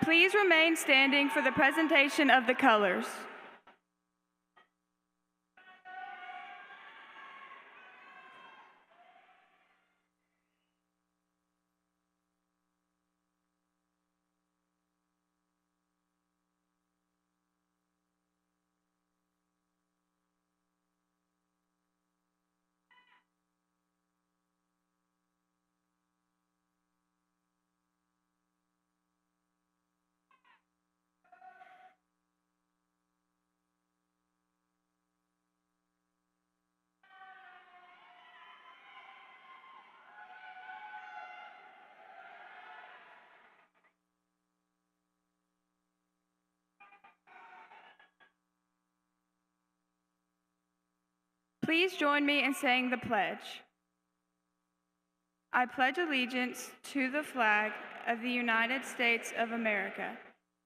Please remain standing for the presentation of the colors. Please join me in saying the pledge. I pledge allegiance to the flag of the United States of America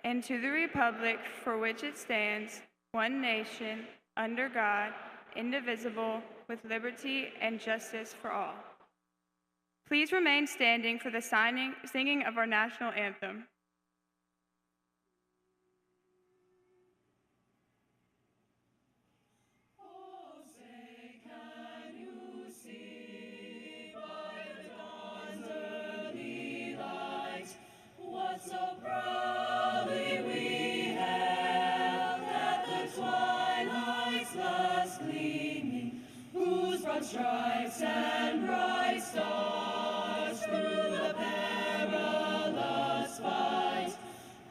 and to the republic for which it stands, one nation, under God, indivisible, with liberty and justice for all. Please remain standing for the singing of our national anthem. So proudly we hailed at the twilight's last gleaming, whose broad stripes and bright stars through the perilous fight,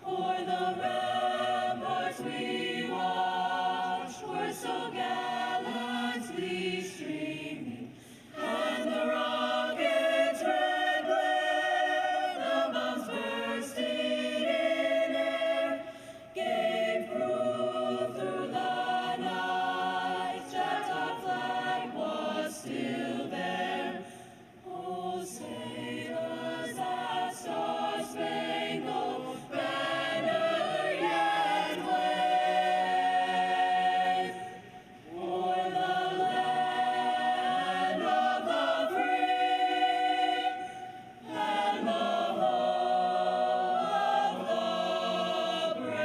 o'er the ramparts we watched, were so gallantly streaming, and the rocket's red glare, the bombs bursting in air, gave proof through the night that our flag was still there. Oh, sailors, that star-spangled banner yet wave, o'er the land of the free and the home of the brave.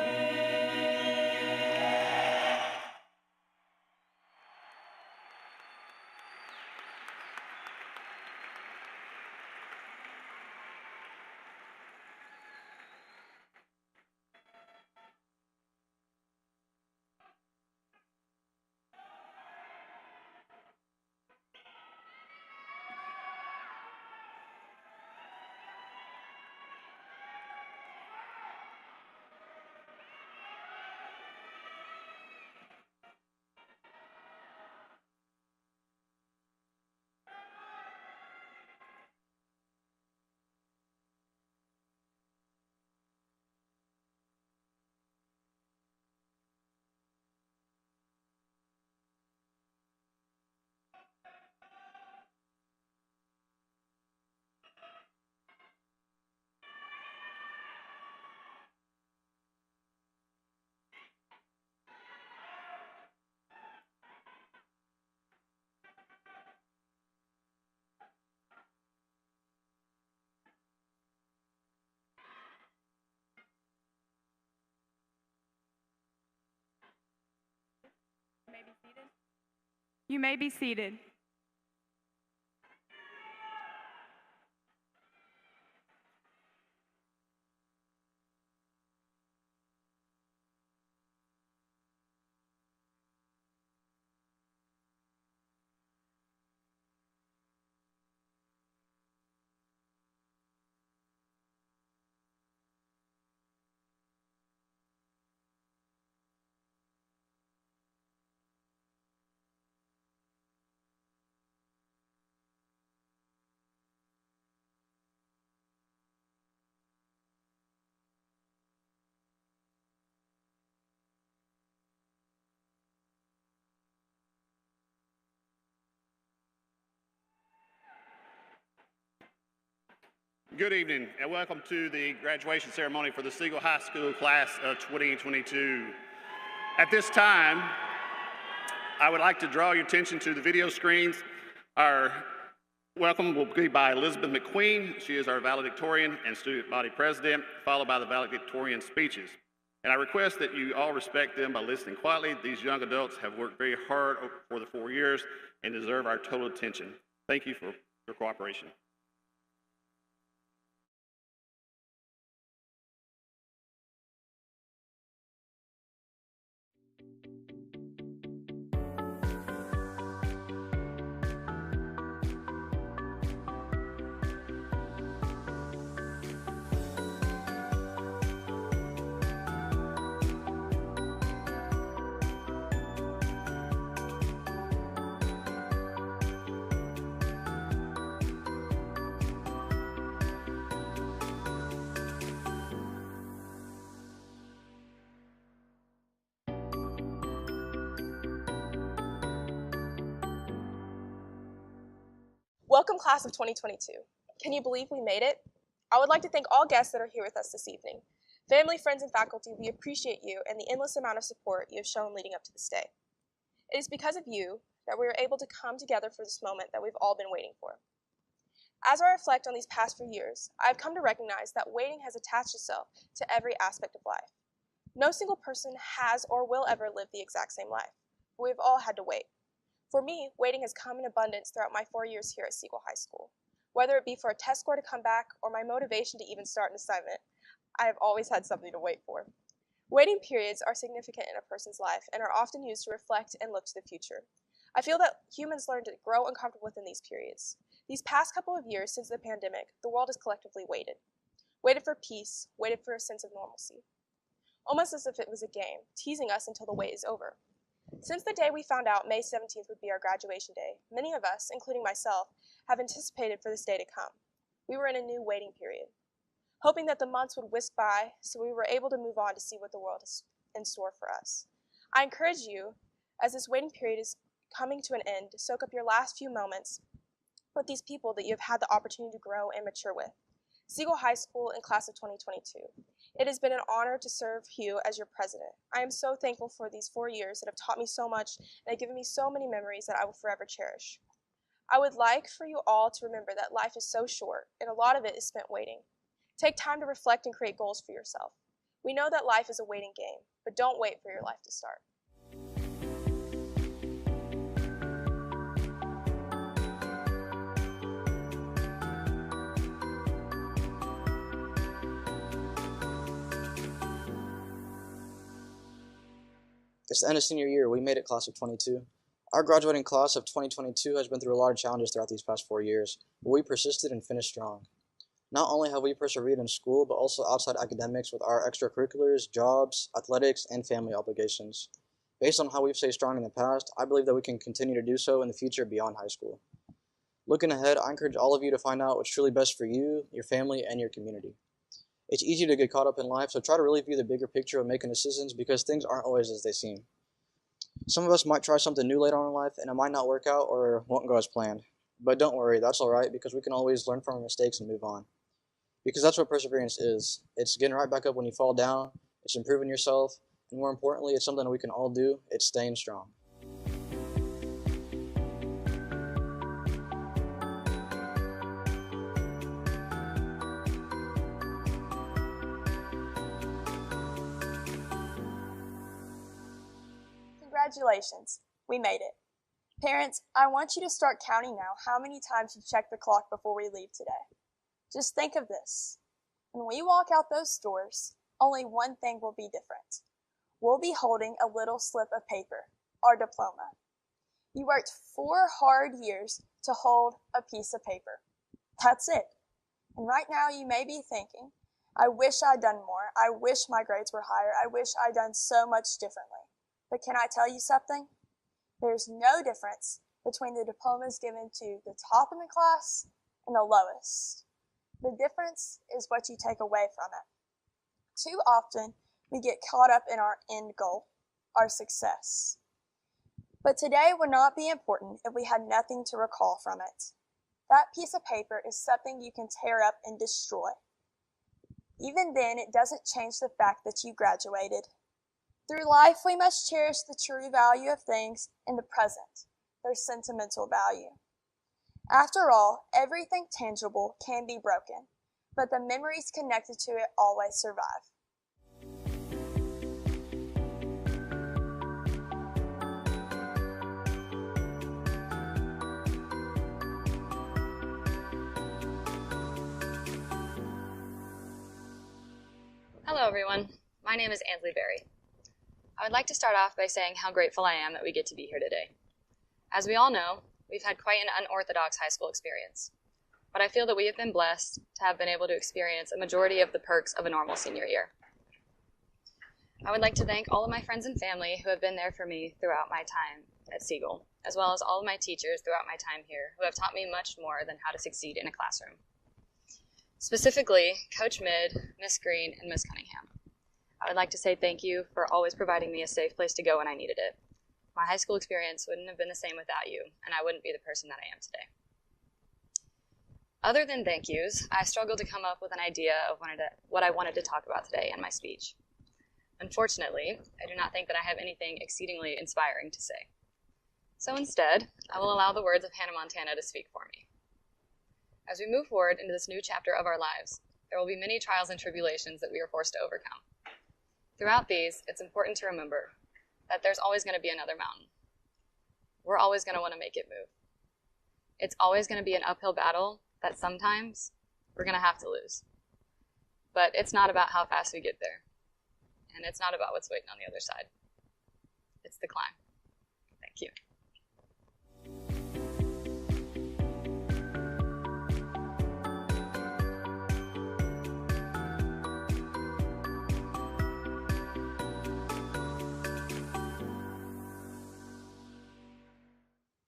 You may be seated. Good evening and welcome to the graduation ceremony for the Siegel High School Class of 2022. At this time, I would like to draw your attention to the video screens. Our Welcome will be by Elizabeth McQueen. She is our valedictorian and student body president, followed by the valedictorian speeches. And I request that you all respect them by listening quietly. These young adults have worked very hard for the 4 years and deserve our total attention. Thank you for your cooperation. Welcome, class of 2022. Can you believe we made it? I would like to thank all guests that are here with us this evening. Family, friends, and faculty, we appreciate you and the endless amount of support you have shown leading up to this day. It is because of you that we are able to come together for this moment that we've all been waiting for. As I reflect on these past few years, I have come to recognize that waiting has attached itself to every aspect of life. No single person has or will ever live the exact same life, but we've all had to wait. For me, waiting has come in abundance throughout my 4 years here at Siegel High School. Whether it be for a test score to come back or my motivation to even start an assignment, I have always had something to wait for. Waiting periods are significant in a person's life and are often used to reflect and look to the future. I feel that humans learn to grow uncomfortable within these periods. These past couple of years since the pandemic, the world has collectively waited. Waited for peace, waited for a sense of normalcy. Almost as if it was a game, teasing us until the wait is over. Since the day we found out May 17th would be our graduation day, many of us, including myself, have anticipated for this day to come. We were in a new waiting period, hoping that the months would whisk by so we were able to move on to see what the world is in store for us. I encourage you, as this waiting period is coming to an end, to soak up your last few moments with these people that you have had the opportunity to grow and mature with. Siegel High School and Class of 2022. It has been an honor to serve you as your president. I am so thankful for these 4 years that have taught me so much and have given me so many memories that I will forever cherish. I would like for you all to remember that life is so short and a lot of it is spent waiting. Take time to reflect and create goals for yourself. We know that life is a waiting game, but don't wait for your life to start. It's the end of senior year. We made it, class of 22. Our graduating class of 2022 has been through a lot of challenges throughout these past 4 years, but we persisted and finished strong. Not only have we persevered in school, but also outside academics with our extracurriculars, jobs, athletics, and family obligations. Based on how we've stayed strong in the past, I believe that we can continue to do so in the future beyond high school. Looking ahead, I encourage all of you to find out what's truly best for you, your family, and your community. It's easy to get caught up in life, so try to really view the bigger picture of making decisions because things aren't always as they seem. Some of us might try something new later on in life and it might not work out or won't go as planned. But don't worry, that's alright because we can always learn from our mistakes and move on. Because that's what perseverance is. It's getting right back up when you fall down, it's improving yourself, and more importantly, it's something that we can all do, it's staying strong. Congratulations, we made it. Parents, I want you to start counting now how many times you checked the clock before we leave today. Just think of this. When we walk out those doors, only one thing will be different. We'll be holding a little slip of paper, our diploma. You worked 4 hard years to hold a piece of paper. That's it. And right now you may be thinking, I wish I'd done more. I wish my grades were higher. I wish I'd done so much differently. But can I tell you something? There's no difference between the diplomas given to the top in the class and the lowest. The difference is what you take away from it. Too often, we get caught up in our end goal, our success. But today would not be important if we had nothing to recall from it. That piece of paper is something you can tear up and destroy. Even then, it doesn't change the fact that you graduated. Through life, we must cherish the true value of things in the present, their sentimental value. After all, everything tangible can be broken, but the memories connected to it always survive. Hello everyone, my name is Ansley Berry. I would like to start off by saying how grateful I am that we get to be here today. As we all know, we've had quite an unorthodox high school experience, but I feel that we have been blessed to have been able to experience a majority of the perks of a normal senior year. I would like to thank all of my friends and family who have been there for me throughout my time at Siegel, as well as all of my teachers throughout my time here who have taught me much more than how to succeed in a classroom. Specifically, Coach Mid, Miss Green, and Miss Cunningham. I would like to say thank you for always providing me a safe place to go when I needed it. My high school experience wouldn't have been the same without you, and I wouldn't be the person that I am today. Other than thank yous, I struggled to come up with an idea of what I wanted to talk about today in my speech. Unfortunately, I do not think that I have anything exceedingly inspiring to say. So instead, I will allow the words of Hannah Montana to speak for me. As we move forward into this new chapter of our lives, there will be many trials and tribulations that we are forced to overcome. Throughout these, it's important to remember that there's always going to be another mountain. We're always going to want to make it move. It's always going to be an uphill battle that sometimes we're going to have to lose. But it's not about how fast we get there. And it's not about what's waiting on the other side. It's the climb. Thank you.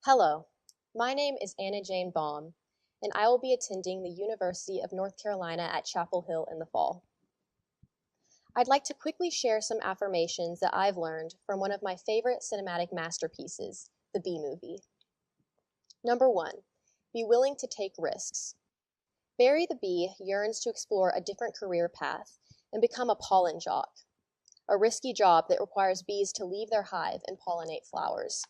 Hello, my name is Anna Jane Baum, and I will be attending the University of North Carolina at Chapel Hill in the fall. I'd like to quickly share some affirmations that I've learned from one of my favorite cinematic masterpieces, the Bee Movie. Number 1, be willing to take risks. Barry the bee yearns to explore a different career path and become a pollen jock, a risky job that requires bees to leave their hive and pollinate flowers.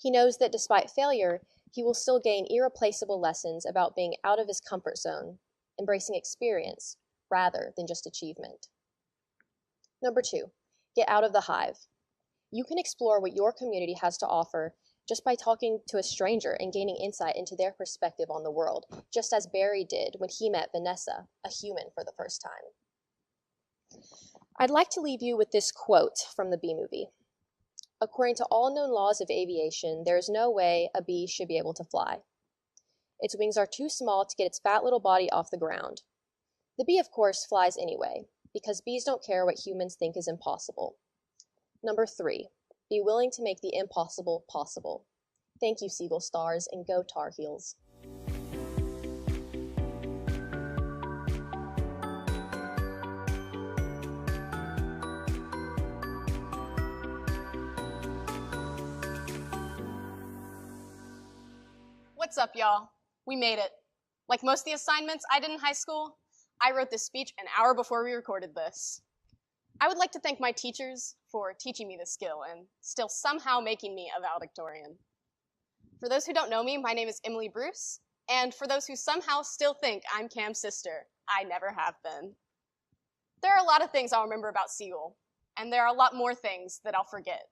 He knows that despite failure, he will still gain irreplaceable lessons about being out of his comfort zone, embracing experience rather than just achievement. Number 2, get out of the hive. You can explore what your community has to offer just by talking to a stranger and gaining insight into their perspective on the world, just as Barry did when he met Vanessa, a human, for the first time. I'd like to leave you with this quote from the Bee Movie. According to all known laws of aviation, there is no way a bee should be able to fly. Its wings are too small to get its fat little body off the ground. The bee, of course, flies anyway, because bees don't care what humans think is impossible. Number 3, be willing to make the impossible possible. Thank you, Siegel Stars, and go Tar Heels. What's up, y'all? We made it. Like most of the assignments I did in high school, I wrote this speech an hour before we recorded this. I would like to thank my teachers for teaching me this skill and still somehow making me a valedictorian. For those who don't know me, my name is Emily Bruce, and for those who somehow still think I'm Cam's sister, I never have been. There are a lot of things I'll remember about Siegel, and there are a lot more things that I'll forget.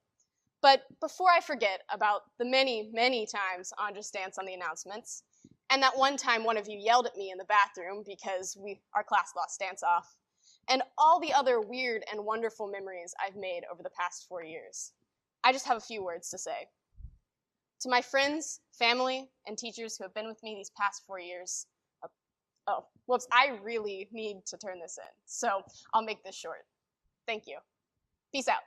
But before I forget about the many, many times Andres danced on the announcements, and that one time one of you yelled at me in the bathroom because our class lost dance-off, and all the other weird and wonderful memories I've made over the past 4 years, I just have a few words to say. To my friends, family, and teachers who have been with me these past 4 years, I really need to turn this in, so I'll make this short. Thank you. Peace out.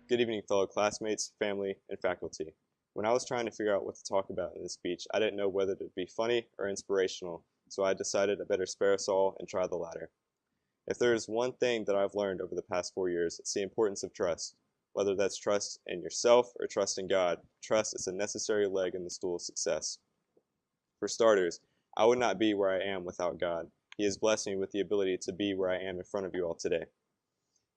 Good evening, fellow classmates, family, and faculty. When I was trying to figure out what to talk about in this speech, I didn't know whether to be funny or inspirational, so I decided I better spare us all and try the latter. If there is one thing that I've learned over the past 4 years, it's the importance of trust. Whether that's trust in yourself or trust in God, trust is a necessary leg in the stool of success. For starters, I would not be where I am without God. He has blessed me with the ability to be where I am in front of you all today.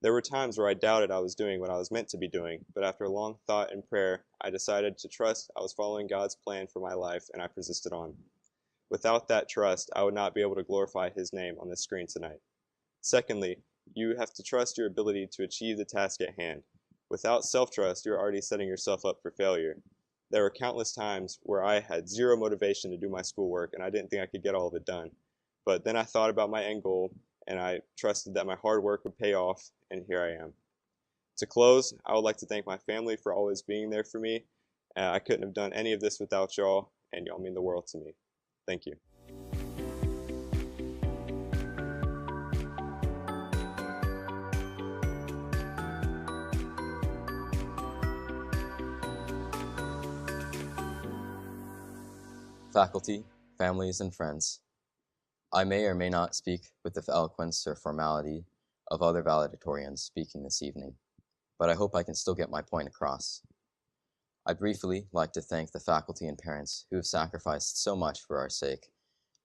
There were times where I doubted I was doing what I was meant to be doing, but after long thought and prayer, I decided to trust I was following God's plan for my life, and I persisted on. Without that trust, I would not be able to glorify His name on this screen tonight. Secondly, you have to trust your ability to achieve the task at hand. Without self-trust, you're already setting yourself up for failure. There were countless times where I had zero motivation to do my schoolwork, and I didn't think I could get all of it done. But then I thought about my end goal, and I trusted that my hard work would pay off, and here I am. To close, I would like to thank my family for always being there for me. I couldn't have done any of this without y'all, and y'all mean the world to me. Thank you. Faculty, families, and friends, I may or may not speak with the eloquence or formality of other valedictorians speaking this evening, but I hope I can still get my point across. I'd briefly like to thank the faculty and parents who have sacrificed so much for our sake,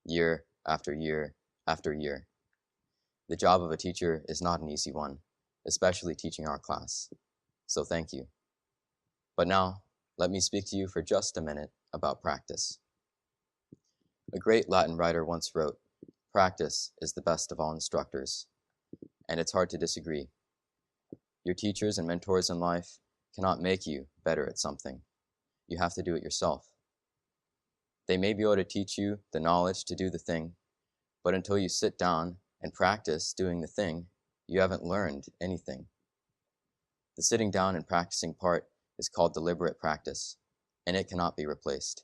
year after year after year. The job of a teacher is not an easy one, especially teaching our class, so thank you. But now, let me speak to you for just a minute about practice. A great Latin writer once wrote, "Practice is the best of all instructors," and it's hard to disagree. Your teachers and mentors in life cannot make you better at something. You have to do it yourself. They may be able to teach you the knowledge to do the thing, but until you sit down and practice doing the thing, you haven't learned anything. The sitting down and practicing part is called deliberate practice, and it cannot be replaced.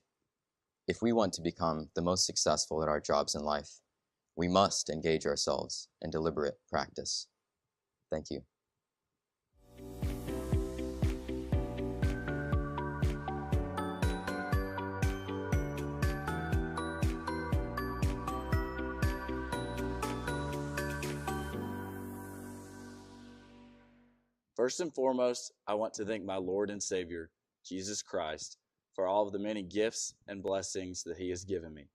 If we want to become the most successful at our jobs in life, we must engage ourselves in deliberate practice. Thank you. First and foremost, I want to thank my Lord and Savior, Jesus Christ, for all of the many gifts and blessings that He has given me.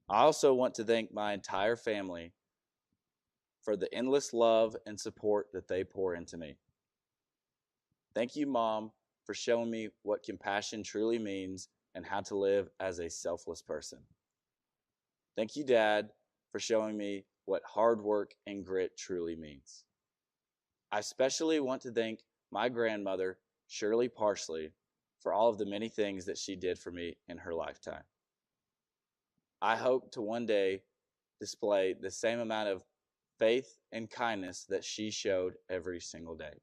I also want to thank my entire family for the endless love and support that they pour into me. Thank you, Mom, for showing me what compassion truly means and how to live as a selfless person. Thank you, Dad, for showing me what hard work and grit truly means. I especially want to thank my grandmother, Shirley Parsley, for all of the many things that she did for me in her lifetime. I hope to one day display the same amount of faith and kindness that she showed every single day.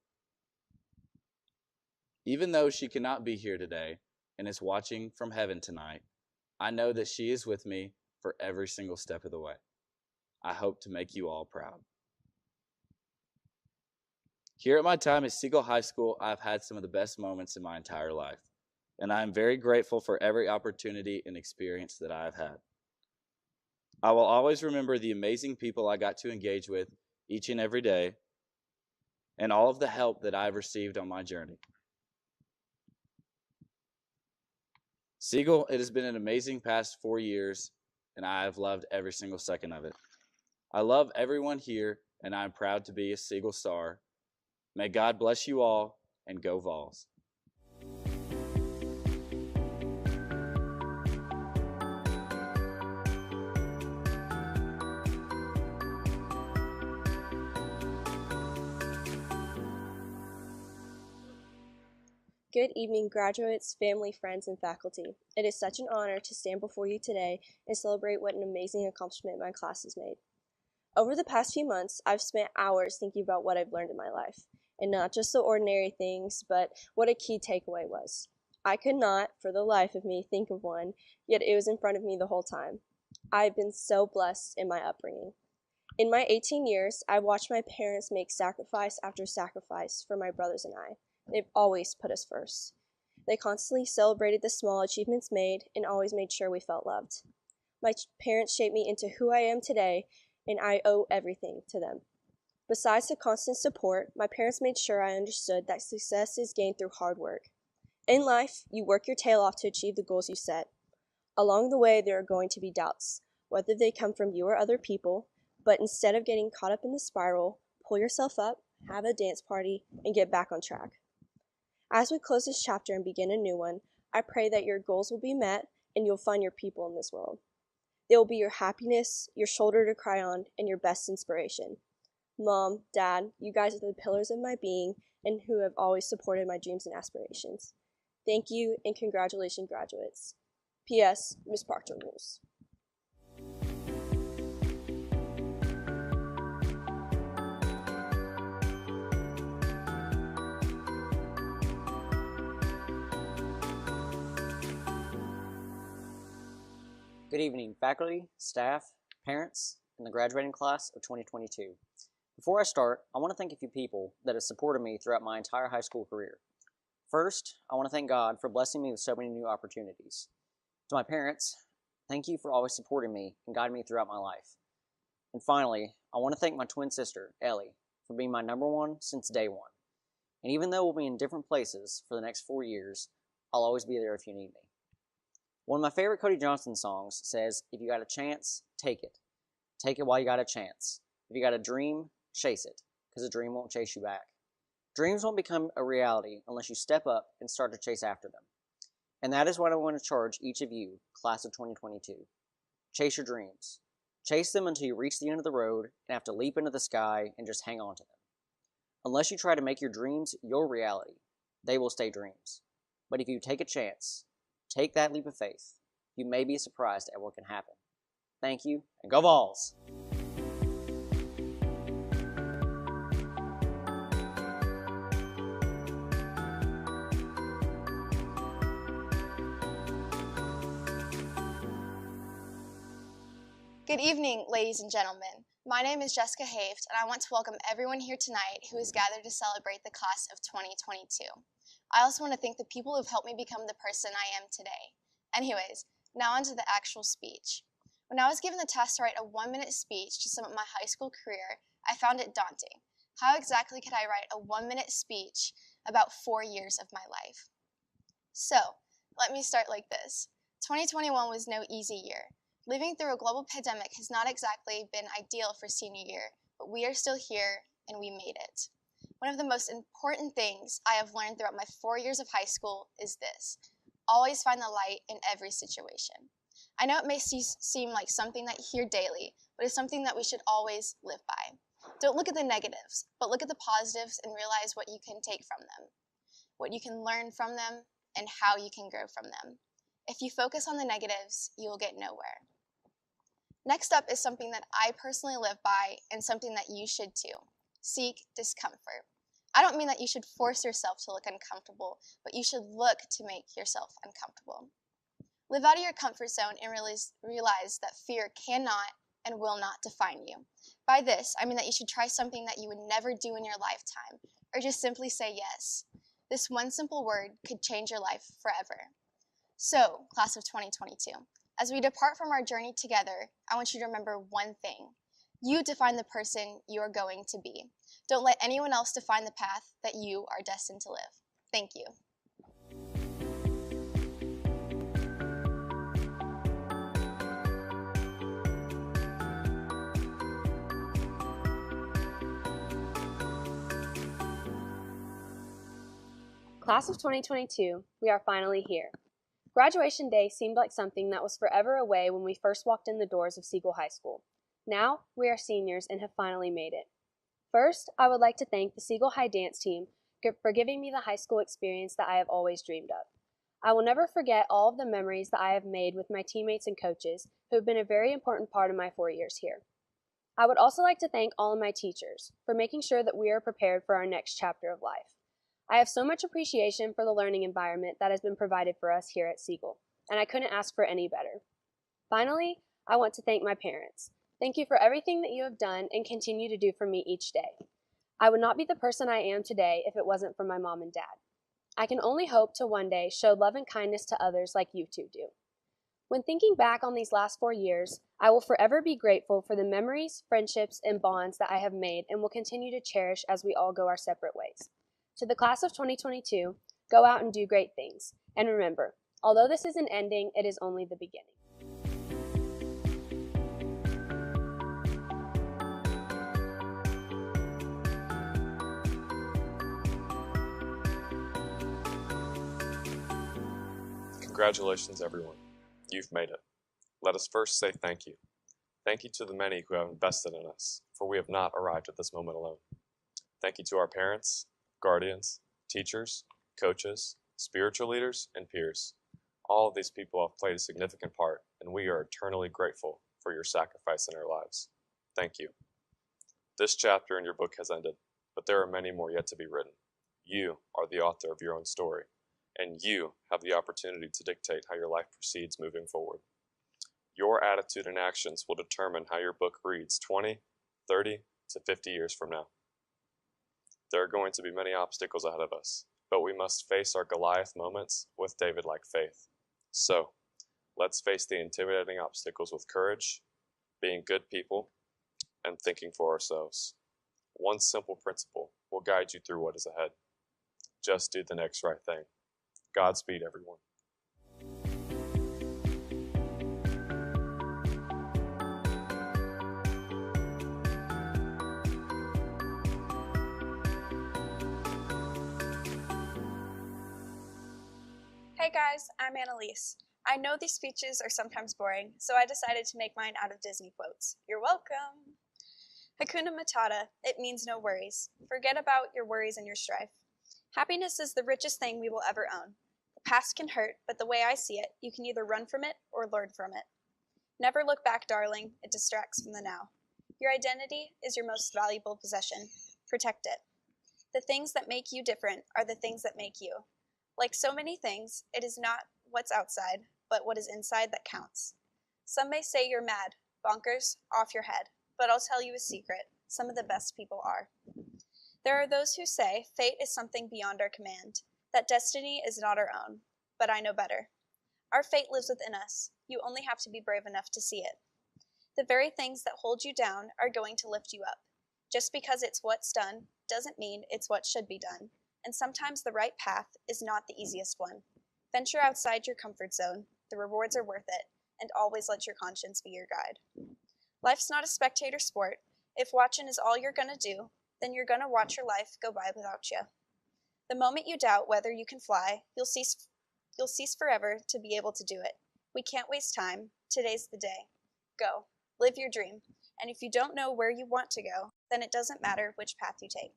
Even though she cannot be here today and is watching from heaven tonight, I know that she is with me for every single step of the way. I hope to make you all proud. Here at my time at Siegel High School, I've had some of the best moments in my entire life, and I am very grateful for every opportunity and experience that I have had. I will always remember the amazing people I got to engage with each and every day, and all of the help that I've received on my journey. Siegel, it has been an amazing past 4 years, and I have loved every single second of it. I love everyone here, and I am proud to be a Siegel Star. May God bless you all, and go Vols. Good evening, graduates, family, friends, and faculty. It is such an honor to stand before you today and celebrate what an amazing accomplishment my class has made. Over the past few months, I've spent hours thinking about what I've learned in my life, and not just the ordinary things, but what a key takeaway was. I could not, for the life of me, think of one, yet it was in front of me the whole time. I've been so blessed in my upbringing. In my 18 years, I watched my parents make sacrifice after sacrifice for my brothers and I. They've always put us first. They constantly celebrated the small achievements made and always made sure we felt loved. My parents shaped me into who I am today, and I owe everything to them. Besides the constant support, my parents made sure I understood that success is gained through hard work. In life, you work your tail off to achieve the goals you set. Along the way, there are going to be doubts, whether they come from you or other people, but instead of getting caught up in the spiral, pull yourself up, have a dance party, and get back on track. As we close this chapter and begin a new one, I pray that your goals will be met and you'll find your people in this world. They will be your happiness, your shoulder to cry on, and your best inspiration. Mom, Dad, you guys are the pillars of my being and who have always supported my dreams and aspirations. Thank you and congratulations, graduates. P.S. Ms. Proctor rules. Good evening, faculty, staff, parents, and the graduating class of 2022. Before I start, I want to thank a few people that have supported me throughout my entire high school career. First, I want to thank God for blessing me with so many new opportunities. To my parents, thank you for always supporting me and guiding me throughout my life. And finally, I want to thank my twin sister, Ellie, for being my number one since day one. And even though we'll be in different places for the next 4 years, I'll always be there if you need me. One of my favorite Cody Johnson songs says, if you got a chance, take it. Take it while you got a chance. If you got a dream, chase it, because a dream won't chase you back. Dreams won't become a reality unless you step up and start to chase after them. And that is what I want to charge each of you, class of 2022. Chase your dreams. Chase them until you reach the end of the road and have to leap into the sky and just hang on to them. Unless you try to make your dreams your reality, they will stay dreams. But if you take a chance, take that leap of faith, you may be surprised at what can happen. Thank you, and go Vols! Good evening, ladies and gentlemen. My name is Jessica Haft, and I want to welcome everyone here tonight who is gathered to celebrate the class of 2022. I also want to thank the people who have helped me become the person I am today. Anyways, now onto the actual speech. When I was given the task to write a 1-minute speech to sum up my high school career, I found it daunting. How exactly could I write a 1-minute speech about 4 years of my life? So, let me start like this. 2021 was no easy year. Living through a global pandemic has not exactly been ideal for senior year, but we are still here and we made it. One of the most important things I have learned throughout my 4 years of high school is this: always find the light in every situation. I know it may seem like something that you hear daily, but it's something that we should always live by. Don't look at the negatives, but look at the positives and realize what you can take from them, what you can learn from them, and how you can grow from them. If you focus on the negatives, you will get nowhere. Next up is something that I personally live by and something that you should too. Seek discomfort. I don't mean that you should force yourself to look uncomfortable, but you should look to make yourself uncomfortable. Live out of your comfort zone and realize that fear cannot and will not define you. By this, I mean that you should try something that you would never do in your lifetime, or just simply say yes. This one simple word could change your life forever. So, class of 2022, as we depart from our journey together, I want you to remember one thing. You define the person you are going to be. Don't let anyone else define the path that you are destined to live. Thank you. Class of 2022, we are finally here. Graduation day seemed like something that was forever away when we first walked in the doors of Siegel High School. Now, we are seniors and have finally made it. First, I would like to thank the Siegel High dance team for giving me the high school experience that I have always dreamed of. I will never forget all of the memories that I have made with my teammates and coaches who have been a very important part of my 4 years here. I would also like to thank all of my teachers for making sure that we are prepared for our next chapter of life. I have so much appreciation for the learning environment that has been provided for us here at Siegel, and I couldn't ask for any better. Finally, I want to thank my parents. Thank you for everything that you have done and continue to do for me each day. I would not be the person I am today if it wasn't for my mom and dad. I can only hope to one day show love and kindness to others like you two do. When thinking back on these last 4 years, I will forever be grateful for the memories, friendships, and bonds that I have made and will continue to cherish as we all go our separate ways. To the class of 2022, go out and do great things. And remember, Although this is an ending, it is only the beginning. Congratulations, everyone. You've made it. Let us first say thank you. Thank you to the many who have invested in us, for we have not arrived at this moment alone. Thank you to our parents, guardians, teachers, coaches, spiritual leaders, and peers. All of these people have played a significant part, and we are eternally grateful for your sacrifice in our lives. Thank you. This chapter in your book has ended, but there are many more yet to be written. You are the author of your own story, and you have the opportunity to dictate how your life proceeds moving forward. Your attitude and actions will determine how your book reads 20, 30, to 50 years from now. There are going to be many obstacles ahead of us, but we must face our Goliath moments with David-like faith. So, let's face the intimidating obstacles with courage, being good people, and thinking for ourselves. One simple principle will guide you through what is ahead. Just do the next right thing. Godspeed, everyone. Hey guys, I'm Annalise. I know these speeches are sometimes boring, so I decided to make mine out of Disney quotes. You're welcome. Hakuna Matata, it means no worries. Forget about your worries and your strife. Happiness is the richest thing we will ever own. The past can hurt, but the way I see it, you can either run from it or learn from it. Never look back, darling. It distracts from the now. Your identity is your most valuable possession. Protect it. The things that make you different are the things that make you. Like so many things, it is not what's outside, but what is inside that counts. Some may say you're mad, bonkers, off your head, but I'll tell you a secret. Some of the best people are. There are those who say fate is something beyond our command, that destiny is not our own, but I know better. Our fate lives within us. You only have to be brave enough to see it. The very things that hold you down are going to lift you up. Just because it's what's done doesn't mean it's what should be done. And sometimes the right path is not the easiest one. Venture outside your comfort zone. The rewards are worth it, and always let your conscience be your guide. Life's not a spectator sport. If watching is all you're gonna do, then you're gonna watch your life go by without you. The moment you doubt whether you can fly, you'll cease forever to be able to do it. We can't waste time. Today's the day. Go. Live your dream. And if you don't know where you want to go, then it doesn't matter which path you take.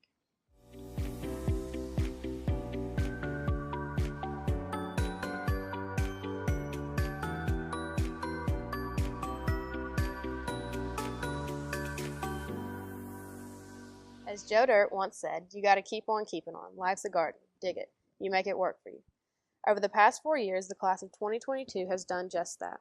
As Joe Dirt once said, you gotta keep on keeping on. Life's a garden. Dig it. You make it work for you. Over the past 4 years, the class of 2022 has done just that.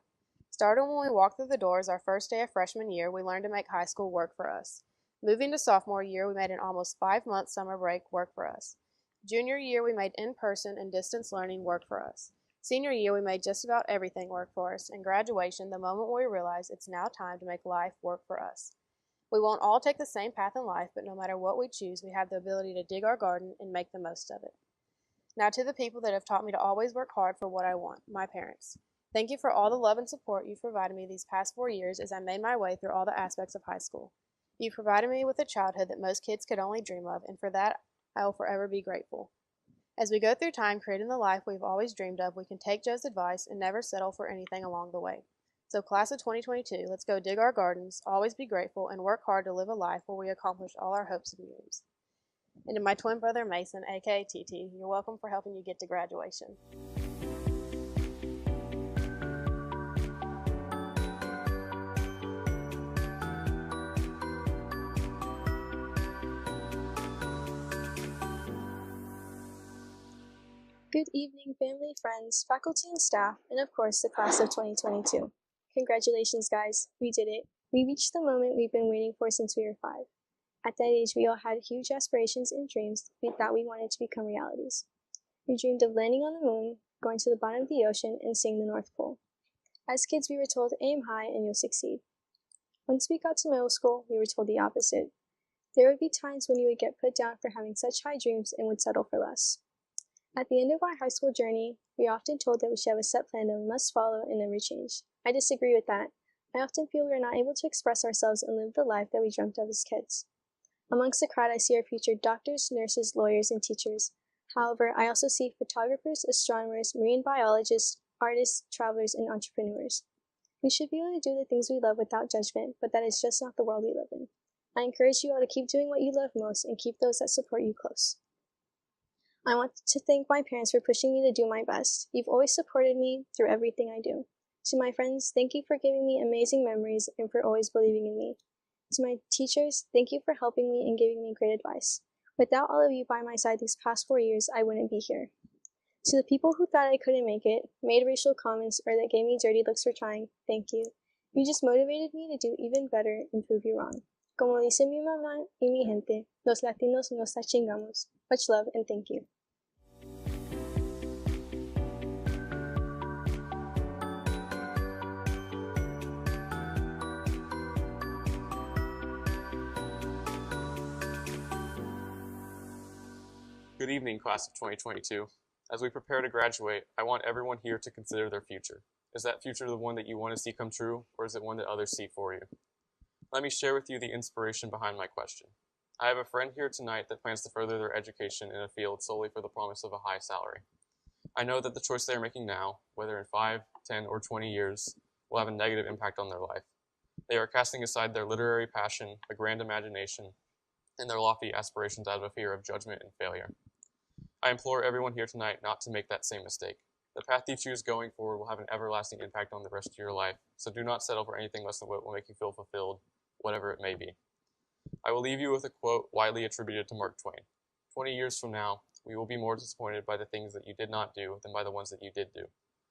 Starting when we walked through the doors our first day of freshman year, we learned to make high school work for us. Moving to sophomore year, we made an almost 5-month summer break work for us. Junior year, we made in-person and distance learning work for us. Senior year, we made just about everything work for us. And graduation, the moment we realized it's now time to make life work for us. We won't all take the same path in life, but no matter what we choose, we have the ability to dig our garden and make the most of it. Now to the people that have taught me to always work hard for what I want, my parents. Thank you for all the love and support you've provided me these past 4 years as I made my way through all the aspects of high school. You've provided me with a childhood that most kids could only dream of, and for that, I will forever be grateful. As we go through time creating the life we've always dreamed of, we can take Joe's advice and never settle for anything along the way. So class of 2022, let's go dig our gardens, always be grateful, and work hard to live a life where we accomplish all our hopes and dreams. And to my twin brother Mason, aka TT, you're welcome for helping you get to graduation. Good evening, family, friends, faculty and staff, and of course the class of 2022. Congratulations, guys. We did it. We reached the moment we've been waiting for since we were 5. At that age, we all had huge aspirations and dreams we thought we wanted to become realities. We dreamed of landing on the moon, going to the bottom of the ocean, and seeing the North Pole. As kids, we were told, aim high and you'll succeed. Once we got to middle school, we were told the opposite. There would be times when you would get put down for having such high dreams and would settle for less. At the end of our high school journey, we are often told that we should have a set plan that we must follow and never change. I disagree with that. I often feel we are not able to express ourselves and live the life that we dreamt of as kids. Amongst the crowd, I see our future doctors, nurses, lawyers, and teachers. However, I also see photographers, astronomers, marine biologists, artists, travelers, and entrepreneurs. We should be able to do the things we love without judgment, but that is just not the world we live in. I encourage you all to keep doing what you love most and keep those that support you close. I want to thank my parents for pushing me to do my best. You've always supported me through everything I do. To my friends, thank you for giving me amazing memories and for always believing in me. To my teachers, thank you for helping me and giving me great advice. Without all of you by my side these past 4 years, I wouldn't be here. To the people who thought I couldn't make it, made racial comments, or that gave me dirty looks for trying, thank you. You just motivated me to do even better and prove you wrong. Como dice mi mamá y mi gente, los latinos nos achingamos. Much love and thank you. Good evening, class of 2022. As we prepare to graduate, I want everyone here to consider their future. Is that future the one that you want to see come true, or is it one that others see for you? Let me share with you the inspiration behind my question. I have a friend here tonight that plans to further their education in a field solely for the promise of a high salary. I know that the choice they are making now, whether in 5, 10, or 20 years, will have a negative impact on their life. They are casting aside their literary passion, a grand imagination, and their lofty aspirations out of a fear of judgment and failure. I implore everyone here tonight not to make that same mistake. The path you choose going forward will have an everlasting impact on the rest of your life, so do not settle for anything less than what will make you feel fulfilled, whatever it may be. I will leave you with a quote widely attributed to Mark Twain. 20 years from now, we will be more disappointed by the things that you did not do than by the ones that you did do.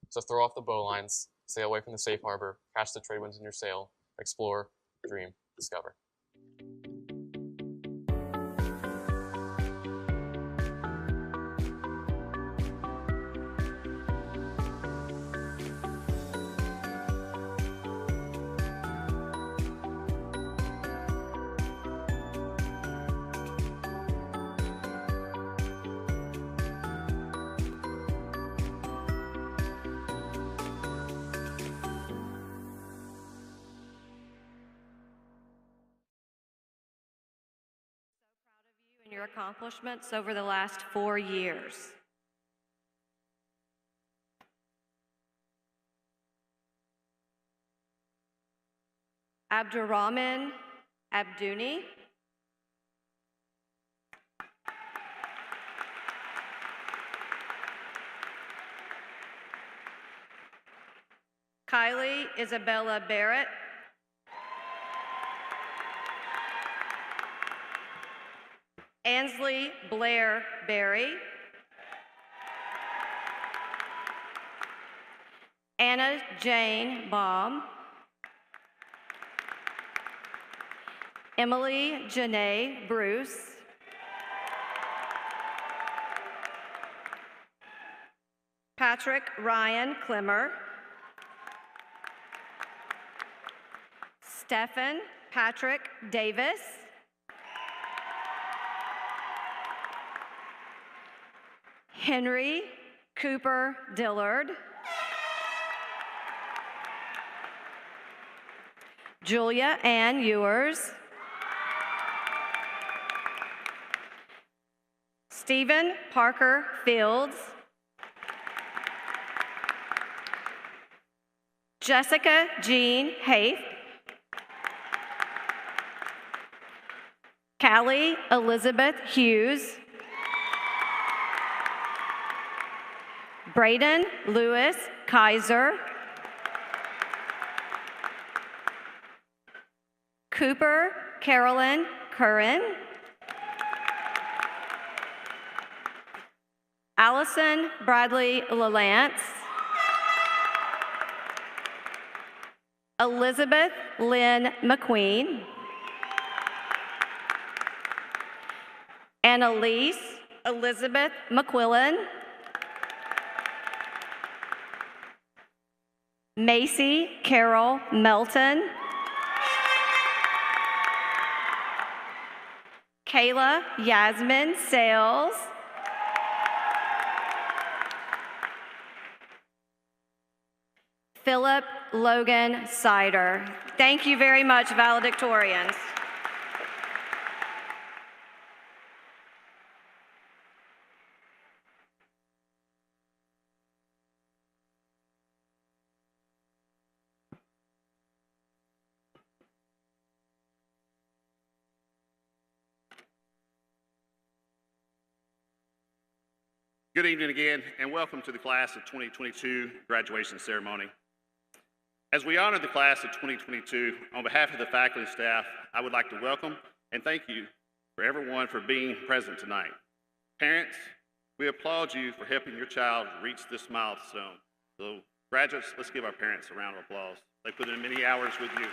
So throw off the bowlines, sail away from the safe harbor, catch the trade winds in your sail, explore, dream, discover. And your accomplishments over the last 4 years. Abdurrahman Abduni. Kylie Isabella Barrett. Ansley Blair Berry. Anna Jane Baum. Emily Janae Bruce. Patrick Ryan Clemmer. Stephen Patrick Davis. Henry Cooper Dillard. Julia Ann Ewers. Stephen Parker Fields. Jessica Jean Haith. Callie Elizabeth Hughes. Braden Lewis Kaiser. Cooper Carolyn Curran. Allison Bradley Lalance. Elizabeth Lynn McQueen. Annalise Elizabeth McQuillan. Macy Carol Melton. Kayla Yasmin Sales. Philip Logan Sider. Thank you very much, valedictorians. Good evening again, and welcome to the class of 2022 graduation ceremony. As we honor the class of 2022, on behalf of the faculty and staff, I would like to welcome and thank you for everyone for being present tonight. Parents, we applaud you for helping your child reach this milestone. So graduates, let's give our parents a round of applause. They put in many hours with you.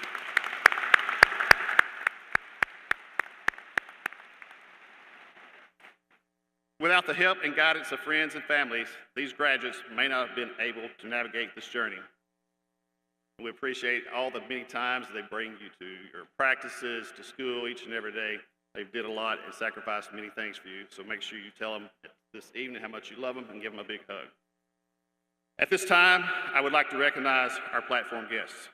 Without the help and guidance of friends and families, these graduates may not have been able to navigate this journey. We appreciate all the many times they bring you to your practices, to school each and every day. They did a lot and sacrificed many things for you, so make sure you tell them this evening how much you love them and give them a big hug. At this time, I would like to recognize our platform guests.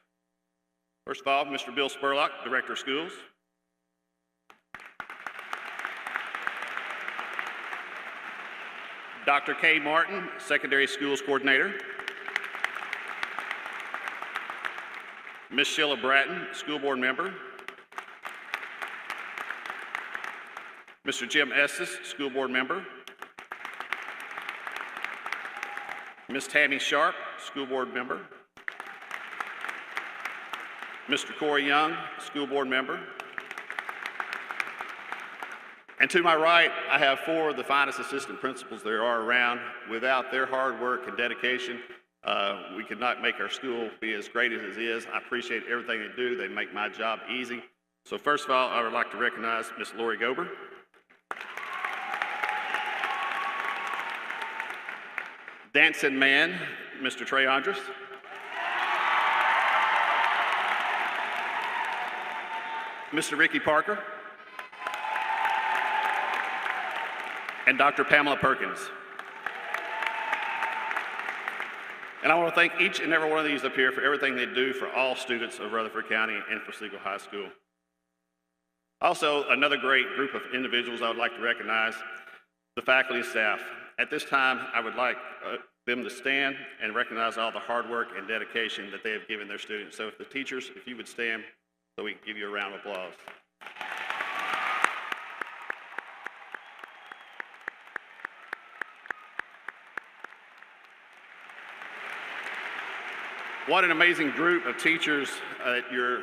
First of all, Mr. Bill Spurlock, Director of Schools. Dr. Kay Martin, Secondary Schools Coordinator. Ms. Sheila Bratton, School Board Member. Mr. Jim Estes, School Board Member. Ms. Tammy Sharp, School Board Member. Mr. Corey Young, School Board Member. And to my right, I have four of the finest assistant principals there are around. Without their hard work and dedication, we could not make our school be as great as it is. I appreciate everything they do. They make my job easy. So first of all, I would like to recognize Ms. Lori Gober. Dancing Man, Mr. Trey Andrus. Mr. Ricky Parker. And Dr. Pamela Perkins. And I want to thank each and every one of these up here for everything they do for all students of Rutherford County and for Siegel High School. Also, another great group of individuals I would like to recognize, the faculty and staff. At this time, I would like them to stand and recognize all the hard work and dedication that they have given their students. So if the teachers, if you would stand, so we can give you a round of applause. What an amazing group of teachers that your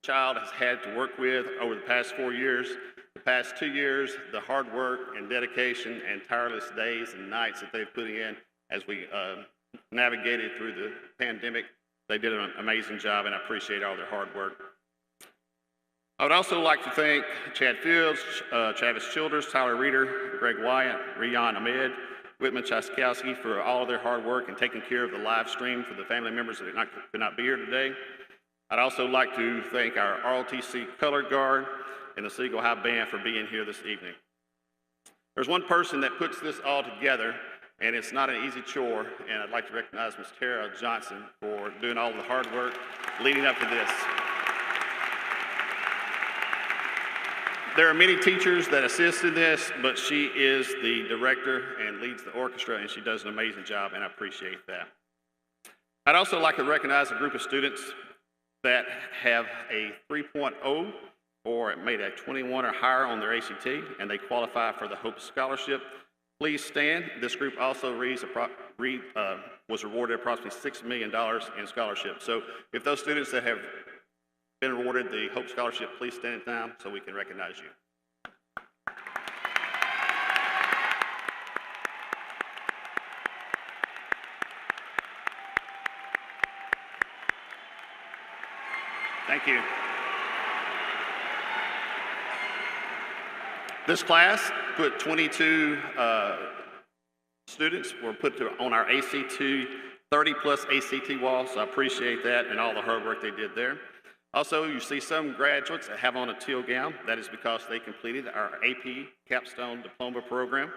child has had to work with over the past 4 years. The past 2 years, the hard work and dedication and tireless days and nights that they've put in as we navigated through the pandemic. They did an amazing job, and I appreciate all their hard work. I would also like to thank Chad Fields, Travis Childers, Tyler Reeder, Greg Wyatt, Rian Ahmed, Whitman Chaskowski for all of their hard work and taking care of the live stream for the family members that could not be here today. I'd also like to thank our ROTC Color Guard and the Siegel High Band for being here this evening. There's one person that puts this all together, and it's not an easy chore, and I'd like to recognize Ms. Tara Johnson for doing all the hard work leading up to this. There are many teachers that assist in this, but she is the director and leads the orchestra, and she does an amazing job, and I appreciate that. I'd also like to recognize a group of students that have a 3.0 or made a 21 or higher on their ACT, and they qualify for the Hope Scholarship. Please stand. This group also was awarded approximately $6 million in scholarships. So if those students that have been awarded the Hope Scholarship, please stand down so we can recognize you. Thank you. This class put 22 students were put on our ACT, 30 plus ACT wall, so I appreciate that and all the hard work they did there. Also, you see some graduates that have on a teal gown. That is because they completed our AP Capstone Diploma program.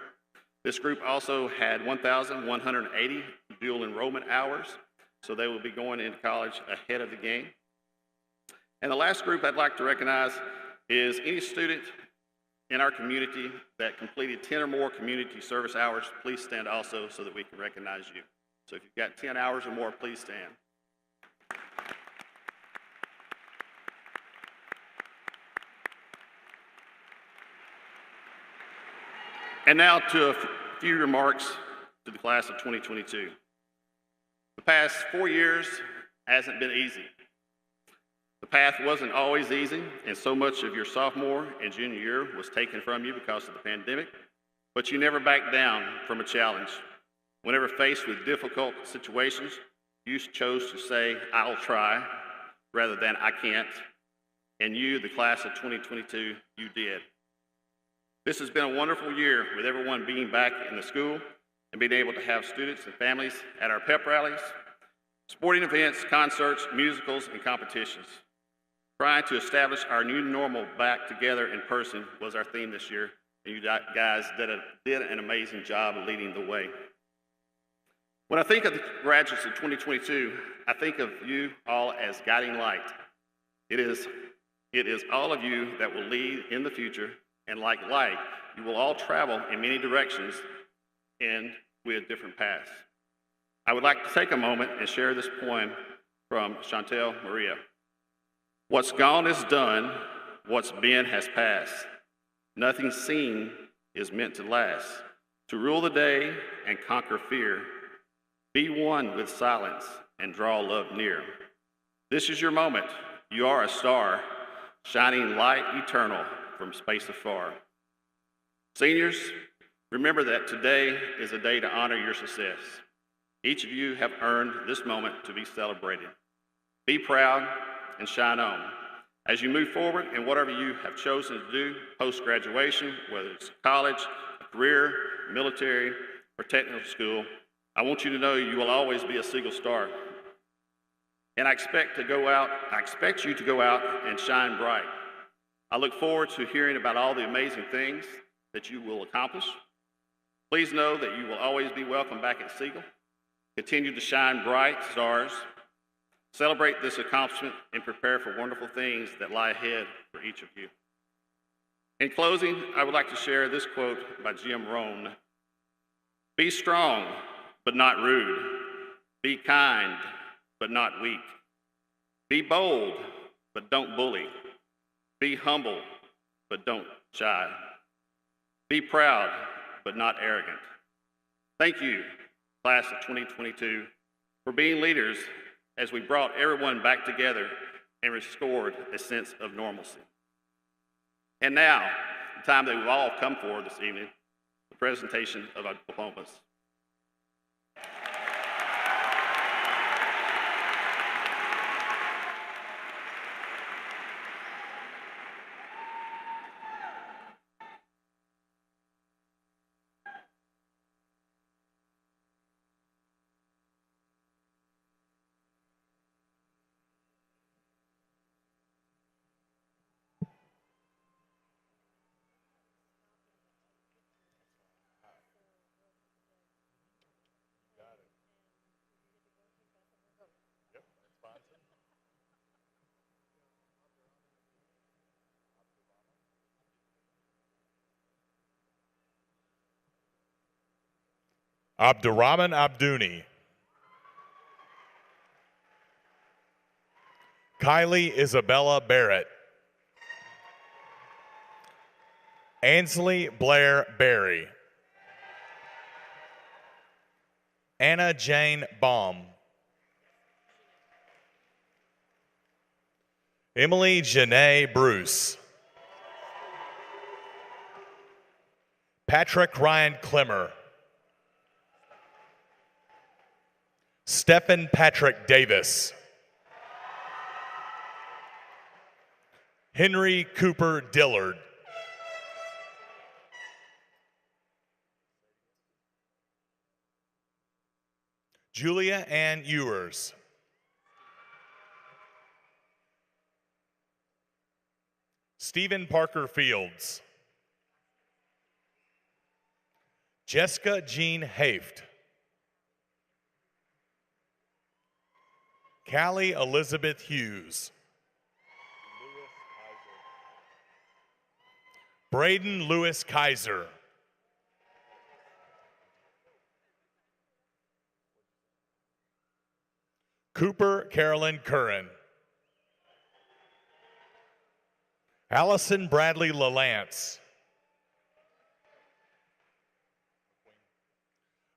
This group also had 1,180 dual enrollment hours. so they will be going into college ahead of the game. And the last group I'd like to recognize is any student in our community that completed 10 or more community service hours. Please stand also so that we can recognize you. So if you've got 10 hours or more, please stand. And now to a few remarks to the class of 2022. The past 4 years hasn't been easy. The path wasn't always easy, and so much of your sophomore and junior year was taken from you because of the pandemic, but you never backed down from a challenge. Whenever faced with difficult situations, you chose to say, "I'll try," rather than "I can't." And you, the class of 2022, you did. This has been a wonderful year with everyone being back in the school and being able to have students and families at our pep rallies, sporting events, concerts, musicals, and competitions. Trying to establish our new normal back together in person was our theme this year, and you guys did an amazing job of leading the way. When I think of the graduates of 2022, I think of you all as guiding light. It is all of you that will lead in the future, and like light, you will all travel in many directions and with different paths. I would like to take a moment and share this poem from Chantel Maria. What's gone is done, what's been has passed. Nothing seen is meant to last. To rule the day and conquer fear, be one with silence and draw love near. This is your moment, you are a star, shining light eternal from space afar. Seniors, remember that today is a day to honor your success. Each of you have earned this moment to be celebrated. Be proud and shine on. As you move forward in whatever you have chosen to do post-graduation, whether it's college, a career, military, or technical school, I want you to know you will always be a Siegel star. And I expect you to go out and shine bright. I look forward to hearing about all the amazing things that you will accomplish. Please know that you will always be welcome back at Siegel. Continue to shine bright stars. Celebrate this accomplishment and prepare for wonderful things that lie ahead for each of you. In closing, I would like to share this quote by Jim Rohn. Be strong, but not rude. Be kind, but not weak. Be bold, but don't bully. Be humble, but don't shy. Be proud, but not arrogant. Thank you, class of 2022, for being leaders as we brought everyone back together and restored a sense of normalcy. And now, the time that we've all come for this evening, the presentation of our diplomas. Abdurrahman Abduni. Kylie Isabella Barrett. Ansley Blair Berry. Anna Jane Baum. Emily Janae Bruce. Patrick Ryan Clemmer. Stephen Patrick Davis. Henry Cooper Dillard. Julia Ann Ewers. Stephen Parker Fields. Jessica Jean Haft. Callie Elizabeth Hughes. Braden Lewis Kaiser. Cooper Carolyn Curran. Allison Bradley LaLance.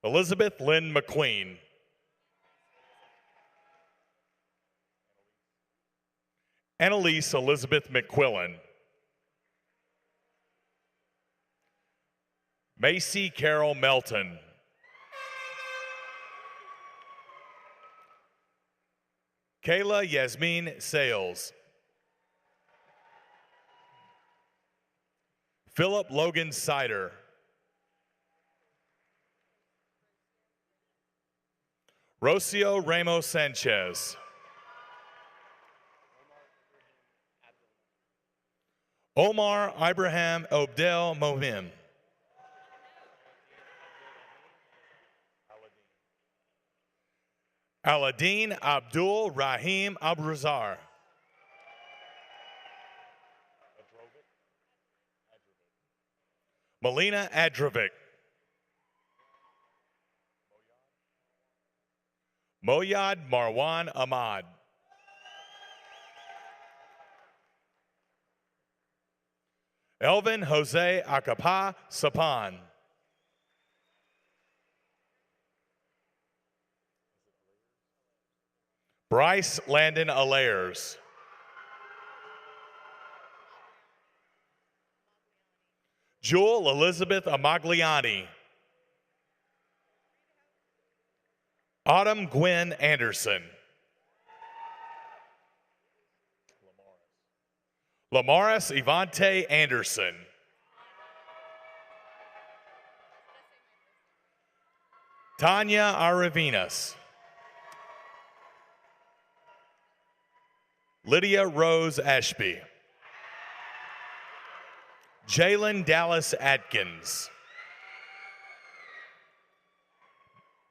Elizabeth Lynn McQueen. Annalise Elizabeth McQuillan. Macy Carol Melton. Kayla Yasmin Sales. Philip Logan Sider. Rocio Ramos Sanchez. Omar Ibrahim Obdel Mohim. Aladeen Abdul Rahim Abrazar. Melina Adrovic. Moyad Marwan Ahmad. Elvin Jose Acapa Sapan. Bryce Landon Allairs. Jewel Elizabeth Amagliani. Autumn Gwen Anderson. Lamaris Ivante Anderson. Tanya Aravinas. Lydia Rose Ashby. Jalen Dallas Atkins.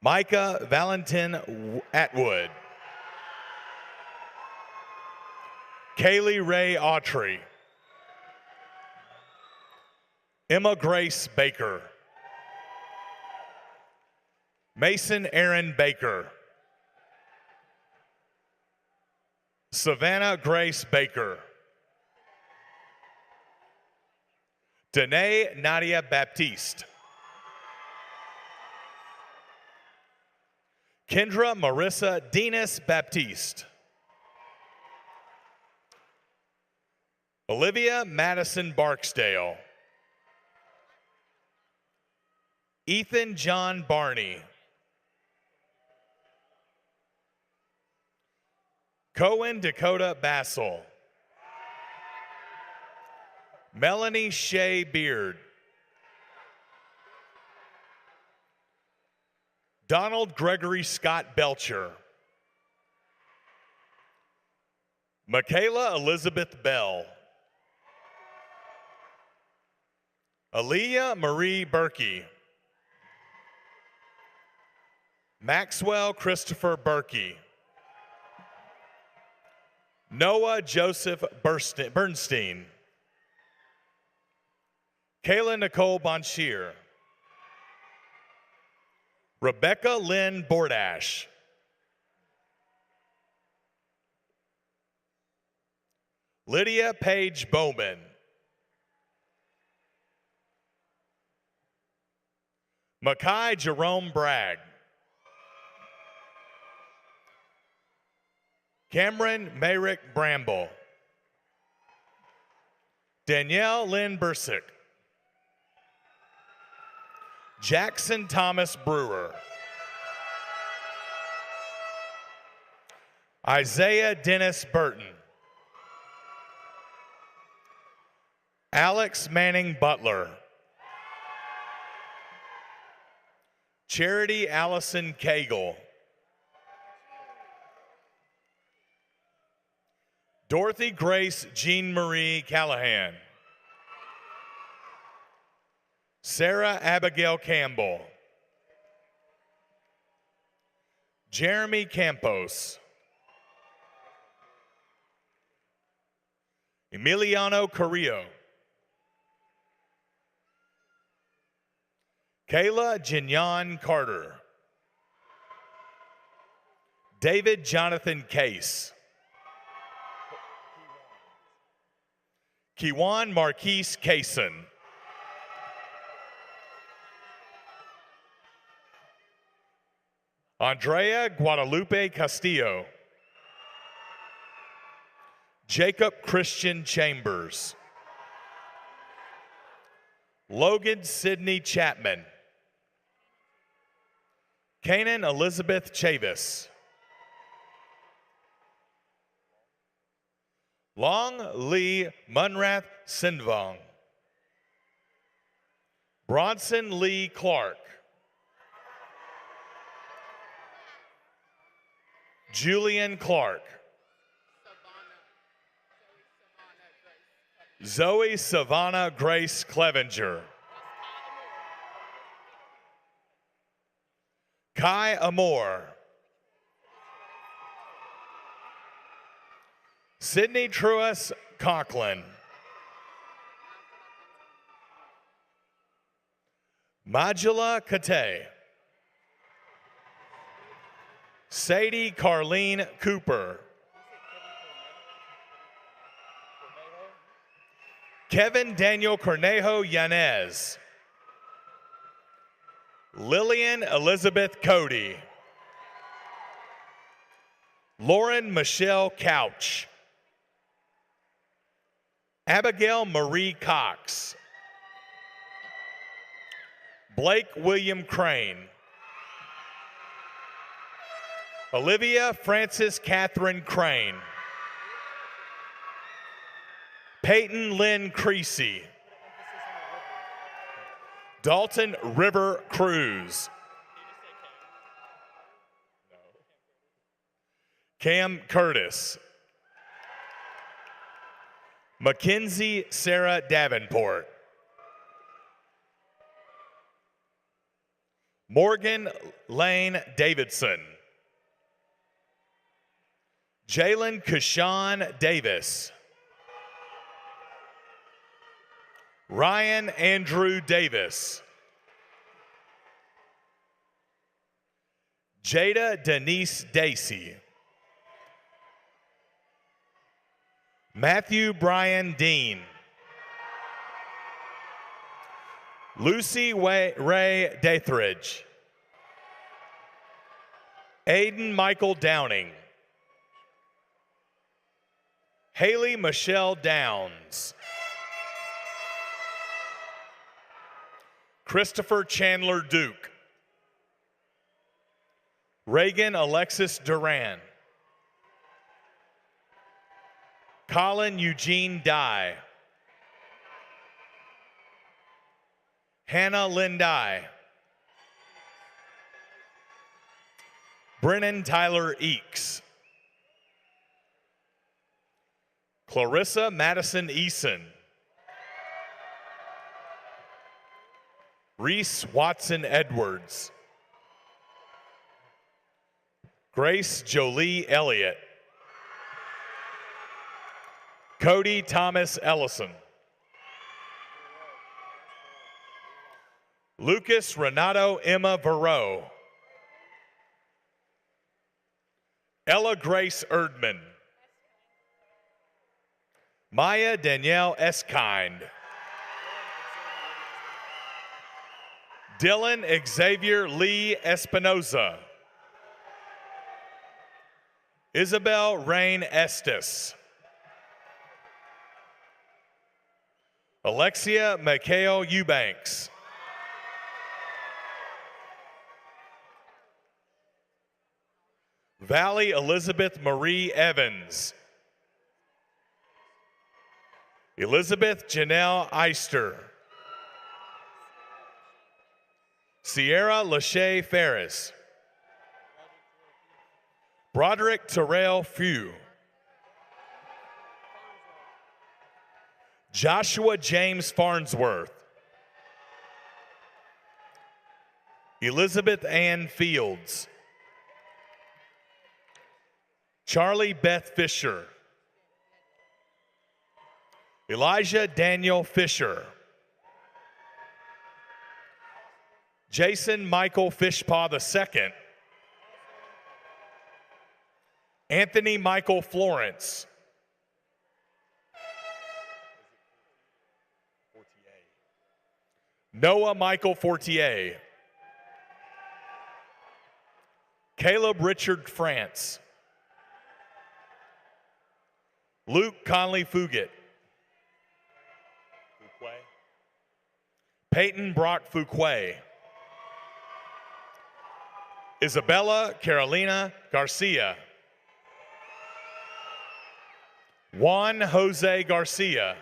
Micah Valentin Atwood. Kaylee Ray Autry. Emma Grace Baker. Mason Aaron Baker. Savannah Grace Baker. Danae Nadia Baptiste. Kendra Marissa Dinas Baptiste. Olivia Madison Barksdale. Ethan John Barney. Cohen Dakota Bassel. Melanie Shea Beard. Donald Gregory Scott Belcher. Michaela Elizabeth Bell. Aaliyah Marie Berkey. Maxwell Christopher Berkey. Noah Joseph Bernstein. Kayla Nicole Bonchier. Rebecca Lynn Bordash. Lydia Page Bowman. Makai Jerome Bragg. Cameron Mayrick Bramble. Danielle Lynn Bursick. Jackson Thomas Brewer. Isaiah Dennis Burton. Alex Manning Butler. Charity Allison Cagle. Dorothy Grace Jean Marie Callahan. Sarah Abigail Campbell. Jeremy Campos. Emiliano Carrillo. Kayla Jinyan Carter. David Jonathan Case. Kiwan Marquise Kaysen. Andrea Guadalupe Castillo. Jacob Christian Chambers. Logan Sidney Chapman. Kanan Elizabeth Chavis. Long Lee Munrath Sinvong. Bronson Lee Clark. Julian Clark. Zoe Savannah Grace Clevenger. Kai Amore. Sydney Truas Conklin. Majula Kate. Sadie Carlene Cooper. Kevin Daniel Cornejo Yanez. Lillian Elizabeth Cody. Lauren Michelle Couch. Abigail Marie Cox. Blake William Crane. Olivia Frances Catherine Crane. Peyton Lynn Creasy. Dalton River Cruz. Cam Curtis. Mackenzie Sarah Davenport. Morgan Lane Davidson. Jalen Kashawn Davis. Ryan Andrew Davis. Jada Denise Dacey. Matthew Brian Dean. Lucy Ray Dathridge. Aiden Michael Downing. Haley Michelle Downs. Christopher Chandler Duke. Reagan Alexis Duran. Colin Eugene Dye. Hannah Lindai. Brennan Tyler Eakes. Clarissa Madison Eason. Reese Watson Edwards. Grace Jolie Elliott. Cody Thomas Ellison. Lucas Renato Emma Verow. Ella Grace Erdman. Maya Danielle Eskind. Dylan Xavier Lee Espinoza. Isabel Rain Estes. Alexia Mikhail Eubanks. Valley Elizabeth Marie Evans. Elizabeth Janelle Eister. Sierra Lachey Ferris. Broderick Terrell Few. Joshua James Farnsworth. Elizabeth Ann Fields. Charlie Beth Fisher. Elijah Daniel Fisher. Jason Michael Fishpaw II. Anthony Michael Florence. Noah Michael Fortier. Caleb Richard France. Luke Conley Fugit. Peyton Brock Fuquay. Isabella Carolina Garcia. Juan Jose Garcia.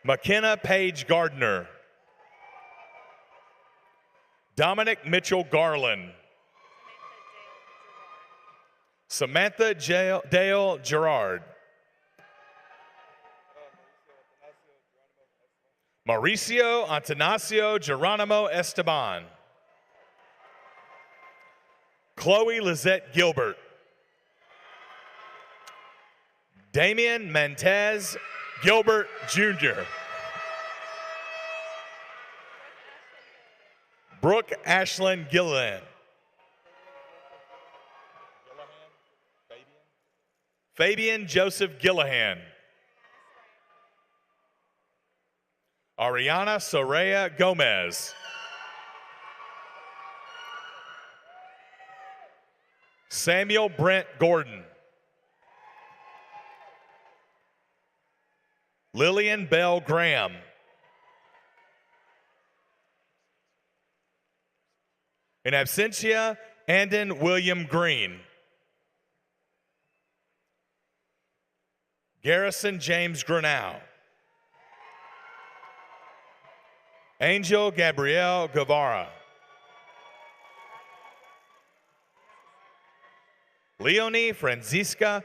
McKenna Page Gardner. Dominic Mitchell Garland. Samantha Dale Gerard. Mauricio Antanasio Geronimo Esteban. Chloe Lizette Gilbert. Damian Mendez Gilbert Jr. Brooke Ashlyn Gilliland. Fabian Joseph Gillahan. Ariana Soraya Gomez. Samuel Brent Gordon. Lillian Bell Graham. In absentia, Andon William Green. Garrison James Grinnell. Angel Gabrielle Guevara. Leonie Francisca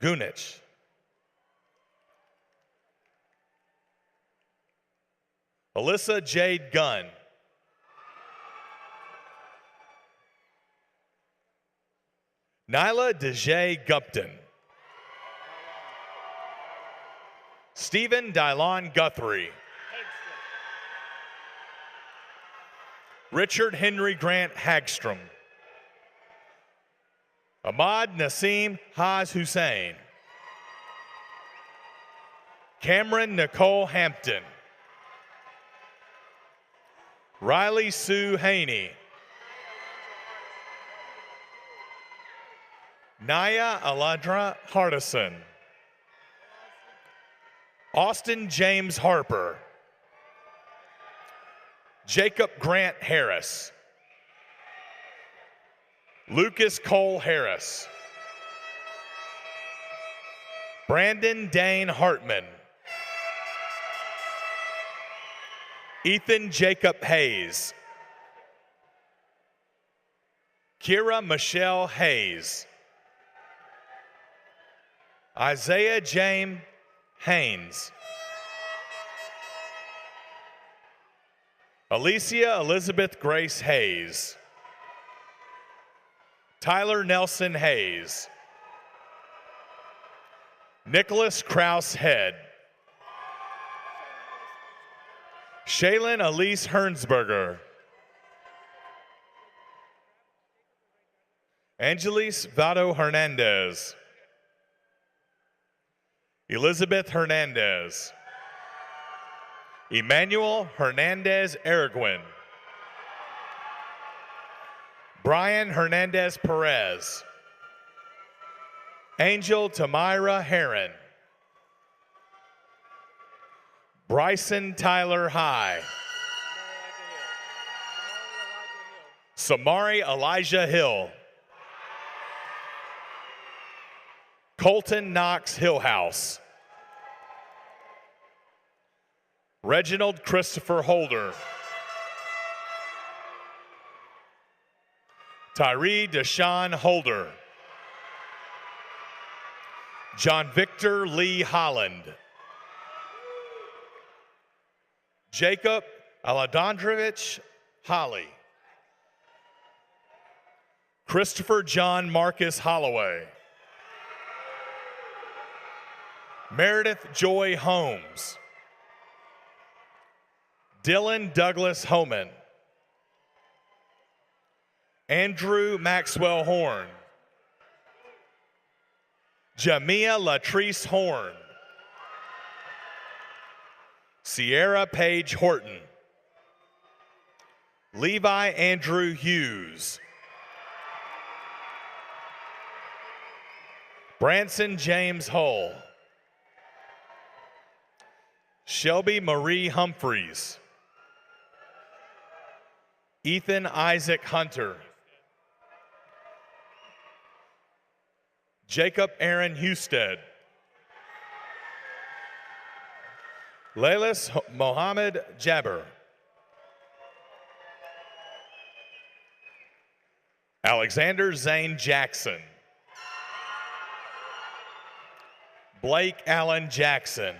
Gunich. Alyssa Jade Gunn. Nyla DeJay Gupton. Stephen Dylon Guthrie. Richard Henry Grant Hagstrom. Ahmad Nassim Haz Hussein. Cameron Nicole Hampton. Riley Sue Haney. Naya Aladra Hardison. Austin James Harper. Jacob Grant Harris. Lucas Cole Harris. Brandon Dane Hartman. Ethan Jacob Hayes. Kira Michelle Hayes. Isaiah James Haynes. Alicia Elizabeth Grace Hayes. Tyler Nelson Hayes. Nicholas Kraus Head. Shaylin Elise Hernsberger. Angelis Vado Hernandez. Elizabeth Hernandez. Emmanuel Hernandez Araguin. Brian Hernandez Perez. Angel Tamira Heron. Bryson Tyler High. Samari Elijah Hill. Colton Knox Hillhouse. Reginald Christopher Holder. Tyree Deshaun Holder. John Victor Lee Holland. Jacob Aladondrovich Holly. Christopher John Marcus Holloway. Meredith Joy Holmes. Dylan Douglas Homan. Andrew Maxwell Horn. Jamia Latrice Horn. Sierra Paige Horton. Levi Andrew Hughes. Branson James Hull. Shelby Marie Humphreys. Ethan Isaac Hunter. Jacob Aaron Husted. Laylis Mohammed Jabber. Alexander Zane Jackson. Blake Allen Jackson.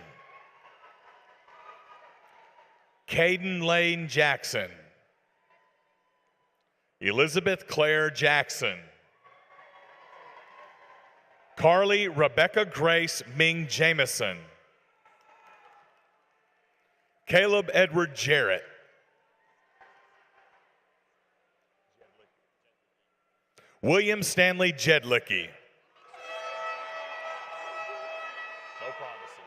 Caden Lane Jackson. Elizabeth Claire Jackson. Carly Rebecca Grace Ming Jameson. Caleb Edward Jarrett. William Stanley Jedlicki. No promises.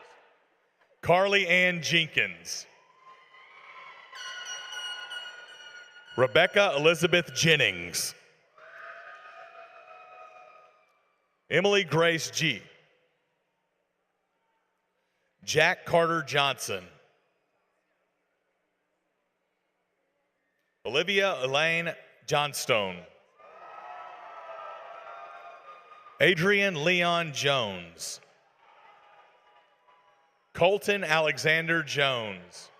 Carly Ann Jenkins. Rebecca Elizabeth Jennings. Emily Grace G. Jack Carter Johnson. Olivia Elaine Johnstone. Adrian Leon Jones. Colton Alexander Jones.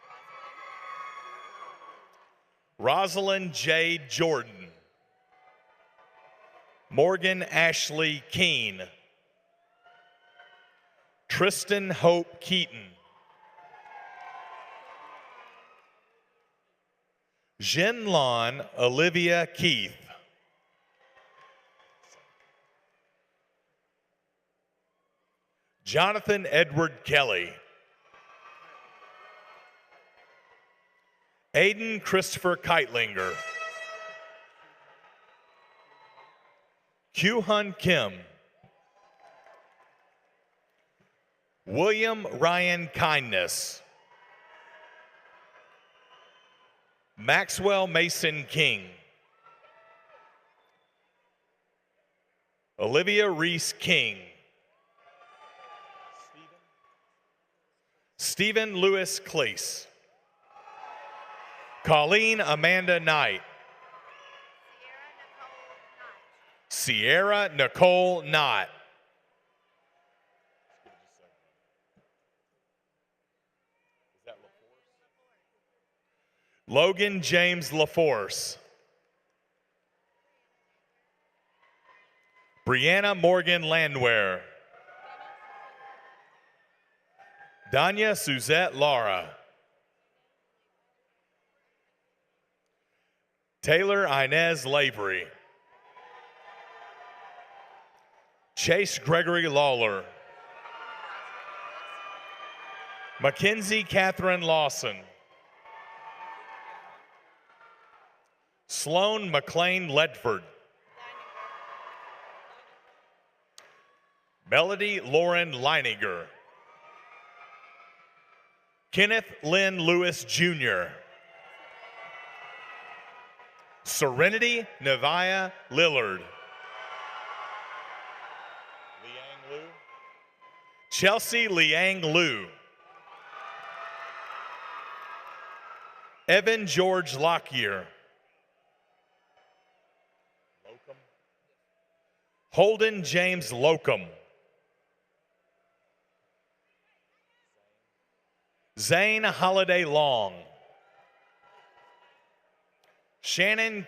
Rosalind Jade Jordan. Morgan Ashley Keene. Tristan Hope Keaton. Jinlon Olivia Keith. Jonathan Edward Kelly. Aiden Christopher Keitlinger. Kyuhun Kim. William Ryan Kindness. Maxwell Mason King. Olivia Reese King. Stephen Lewis Cleese. Colleen Amanda Knight. Sierra Nicole Knott. Logan James LaForce. Brianna Morgan Landwehr. Danya Suzette Lara. Taylor Inez Lavery. Chase Gregory Lawler. Mackenzie Catherine Lawson. Sloan McLean Ledford. Melody Lauren Leininger. Kenneth Lynn Lewis Jr. Serenity Nevaeh Lillard. Chelsea Liang Liu. Evan George Lockyer. Holden James Locum. Zane Holiday Long. Shannon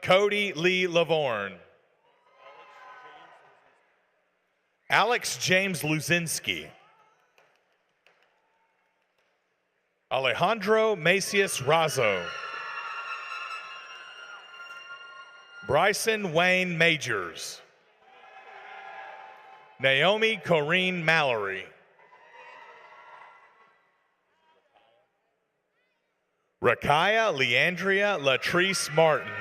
Cody Lee Lavorne. Alex James Luzinski. Alejandro Macias Razo. Bryson Wayne Majors. Naomi Corrine Mallory. Rakaya Leandria Latrice Martin.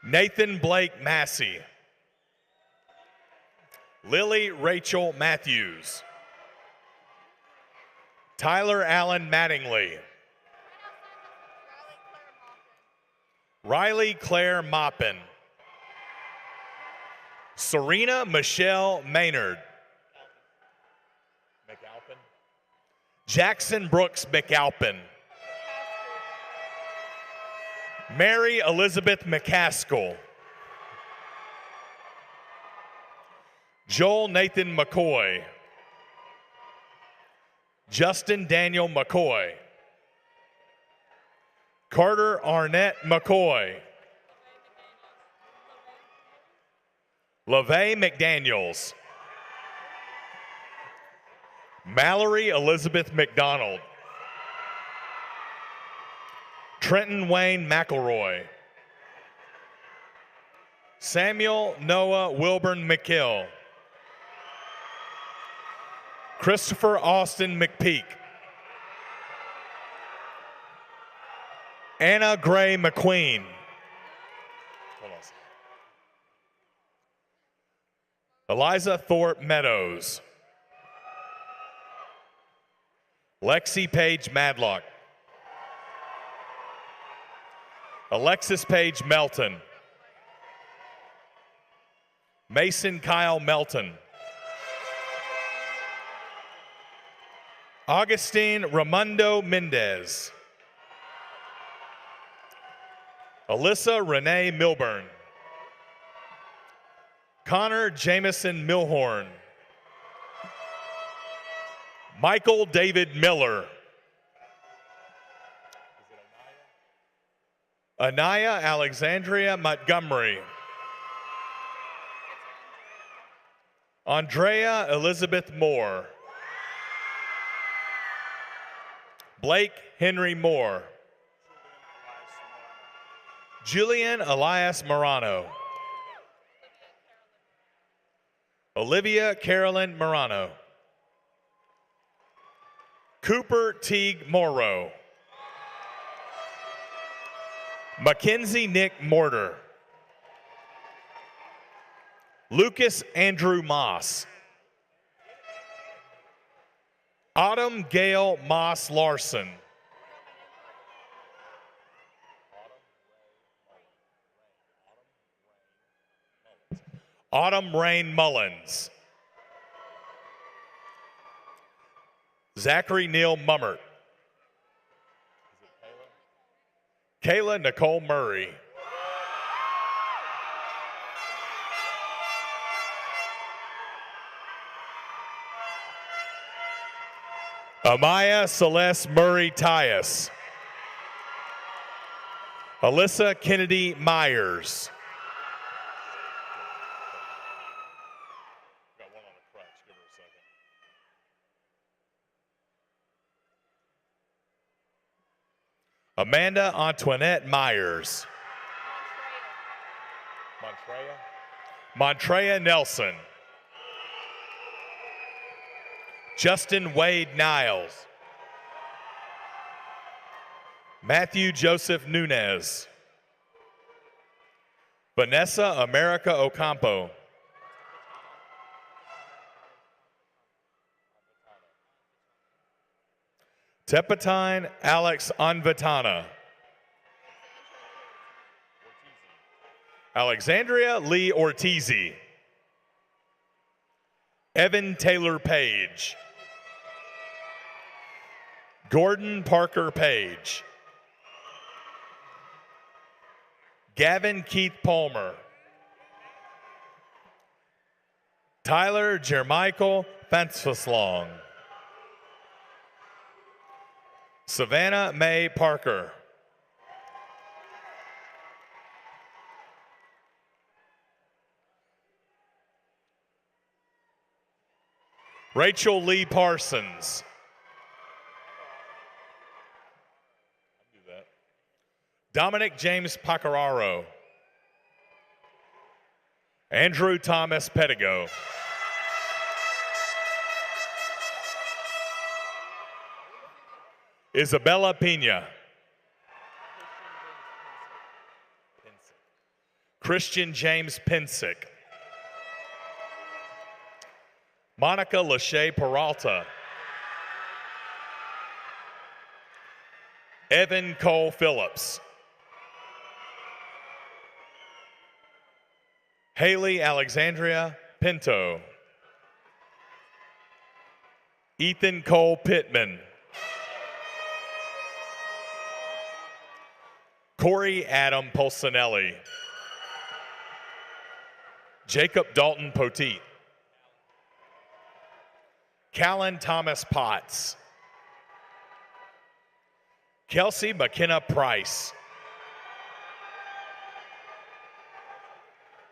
Nathan Blake Massey. Lily Rachel Matthews. Tyler Allen Mattingly. Riley Claire Moppin. Serena Michelle Maynard. McAlpin. Jackson Brooks McAlpin. Mary Elizabeth McCaskill. Joel Nathan McCoy. Justin Daniel McCoy. Carter Arnett McCoy. LaVey McDaniels. Mallory Elizabeth McDonald. Trenton Wayne McElroy. Samuel Noah Wilburn McKill. Christopher Austin McPeak. Anna Gray McQueen. Eliza Thorpe Meadows. Lexi Page Madlock. Alexis Page Melton. Mason Kyle Melton. Augustine Ramundo Mendez. Alyssa Renee Milburn. Connor Jamison Milhorn. Michael David Miller. Anaya Alexandria Montgomery. Andrea Elizabeth Moore. Blake Henry Moore. Julian Elias Morano. Olivia Carolyn Morano. Cooper Teague Morrow. Mackenzie Nick Mortar. Lucas Andrew Moss. Autumn Gail Moss Larson. Autumn Rain Mullins. Zachary Neal Mummert. Kayla Nicole Murray. Amaya Celeste Murray Tyus. Alyssa Kennedy Myers. Amanda Antoinette Myers. Montreya Nelson. Justin Wade Niles. Matthew Joseph Nunez. Vanessa America Ocampo. Tepatine Alex Anvatana. Alexandria Lee Ortizi. Evan Taylor Page. Gordon Parker Page. Gavin Keith Palmer. Tyler Jermichael Fanceslong. Savannah Mae Parker. Rachel Lee Parsons. Dominic James Pacararo. Andrew Thomas Pedigo. Isabella Pena. Christian James Pensick. Monica Lachey Peralta. Evan Cole Phillips. Haley Alexandria Pinto. Ethan Cole Pittman. Corey Adam Polsinelli. Jacob Dalton Poteet. Callan Thomas Potts. Kelsey McKenna Price.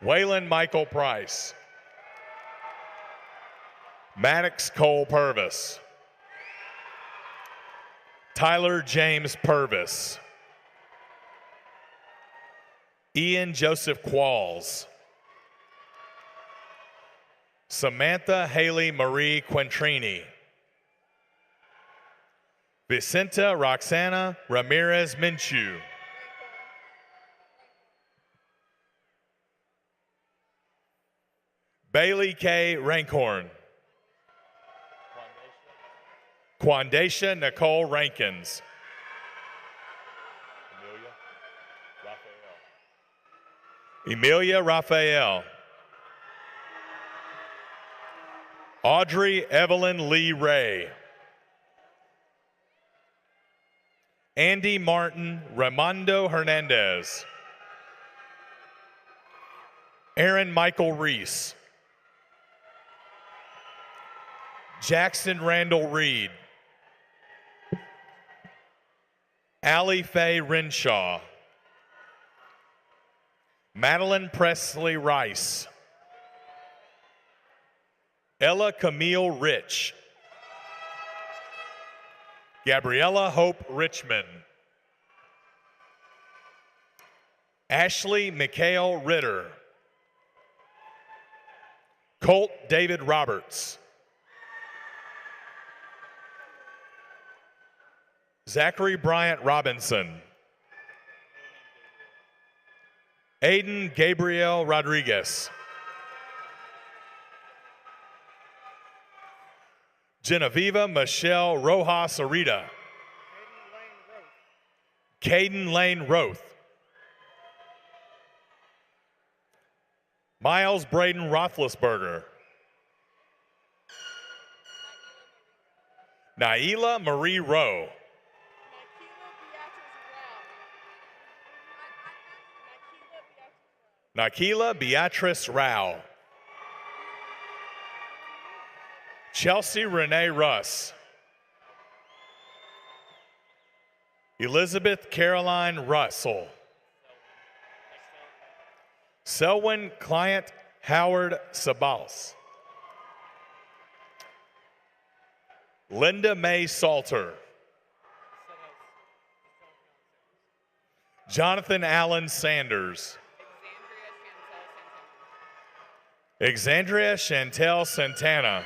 Waylon Michael Price. Maddox Cole Purvis. Tyler James Purvis. Ian Joseph Qualls. Samantha Haley Marie Quintrini. Vicenta Roxana Ramirez Minshew. Bailey K. Rankhorn. Quandasha Nicole Rankins. Emilia Raphael. Audrey Evelyn Lee Ray. Andy Martin Raimondo Hernandez. Aaron Michael Reese. Jackson Randall Reed. Allie Faye Renshaw. Madeline Presley Rice. Ella Camille Rich. Gabriella Hope Richmond. Ashley Mikhail Ritter. Colt David Roberts. Zachary Bryant Robinson. Aiden Gabriel Rodriguez. Genevieva Michelle Rojas Arita. Caden Lane Roth. Miles Braden Roethlisberger. Naila Marie Rowe. Nakila Beatrice Rao. Chelsea Renee Russ. Elizabeth Caroline Russell. Selwyn Client Howard Sabals. Linda Mae Salter. Jonathan Allen Sanders. Exandria Chantel Santana.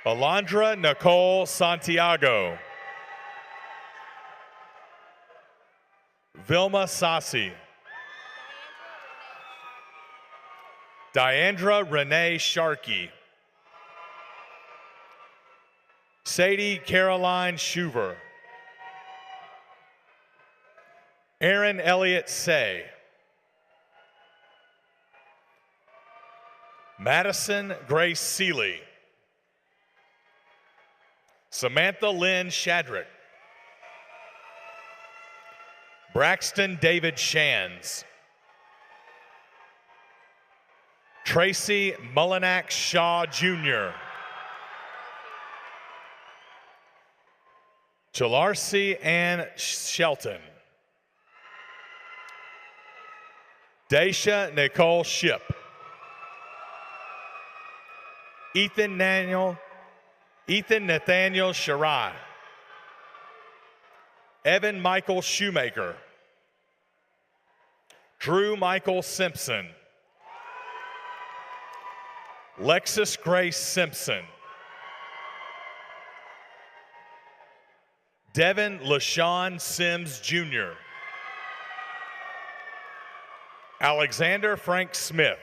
Alondra Nicole Santiago. Vilma Sassi. Diandra Renee Sharkey. Sadie Caroline Shuver. Aaron Elliott Say. Madison Grace Seeley. Samantha Lynn Shadrick. Braxton David Shands. Tracy Mullinax Shaw Jr. Chalarcy Ann Shelton. Daisha Nicole Ship. Ethan Nathaniel Shirai. Evan Michael Shoemaker. Drew Michael Simpson. Lexus Grace Simpson. Devin LaShawn Sims Jr. Alexander Frank Smith.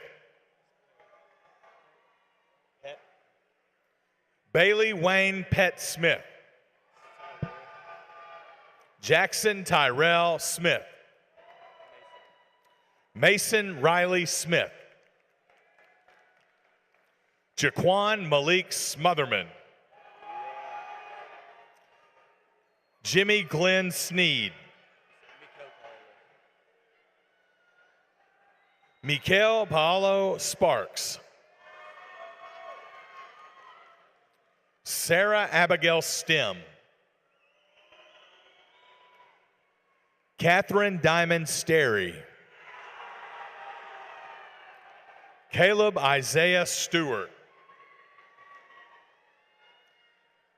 Bailey Wayne Pett Smith. Jackson Tyrell Smith. Mason Riley Smith. Jaquan Malik Smotherman. Jimmy Glenn Sneed. Mikael Paolo Sparks. Sarah Abigail Stem. Catherine Diamond Sterry. Caleb Isaiah Stewart.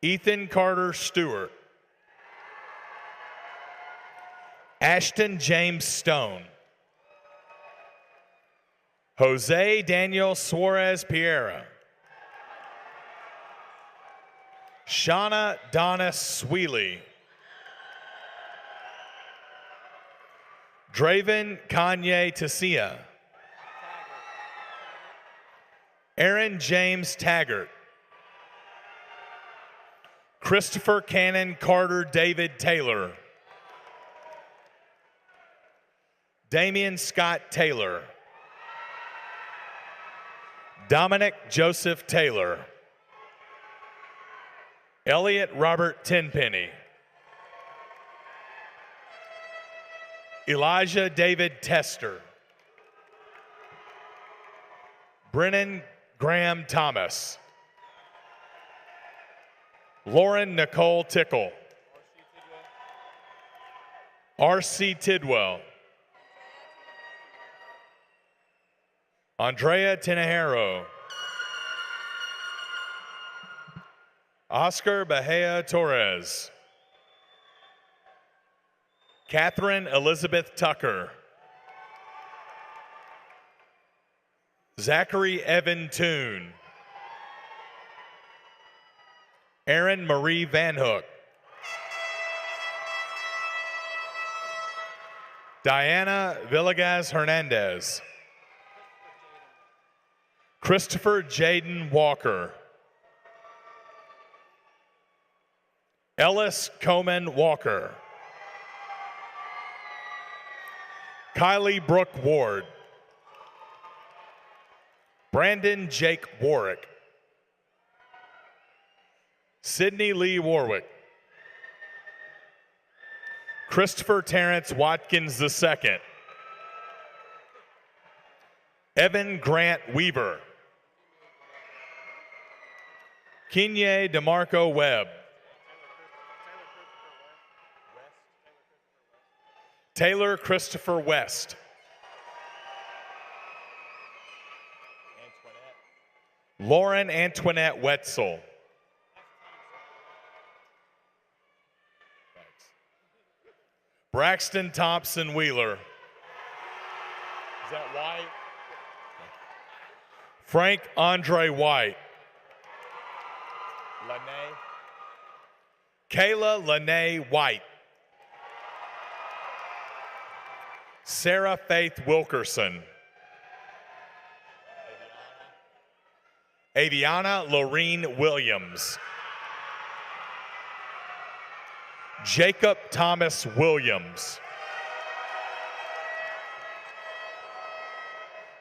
Ethan Carter Stewart. Ashton James Stone. Jose Daniel Suarez Piera. Shauna Donna Sweely. Draven Kanye Tasia. Aaron James Taggart. Christopher Cannon Carter David Taylor. Damian Scott Taylor. Dominic Joseph Taylor. Elliot Robert Tenpenny. Elijah David Tester. Brennan Graham Thomas. Lauren Nicole Tickle. R.C. Tidwell. Andrea Tinajero. Oscar Bahia Torres. Catherine Elizabeth Tucker. Zachary Evan Toon. Aaron Marie Van Hook. Diana Villegas Hernandez. Christopher Jaden Walker. Ellis Coman Walker. Kylie Brooke Ward. Brandon Jake Warwick. Sydney Lee Warwick. Christopher Terrence Watkins II. Evan Grant Weaver. Kenye DeMarco Webb. Taylor Christopher West. Lauren Antoinette Wetzel. Braxton Thompson Wheeler. Is that White? Frank Andre White. Lene. Kayla Lene White. Sarah Faith Wilkerson. Aviana Lorene Williams. Jacob Thomas Williams.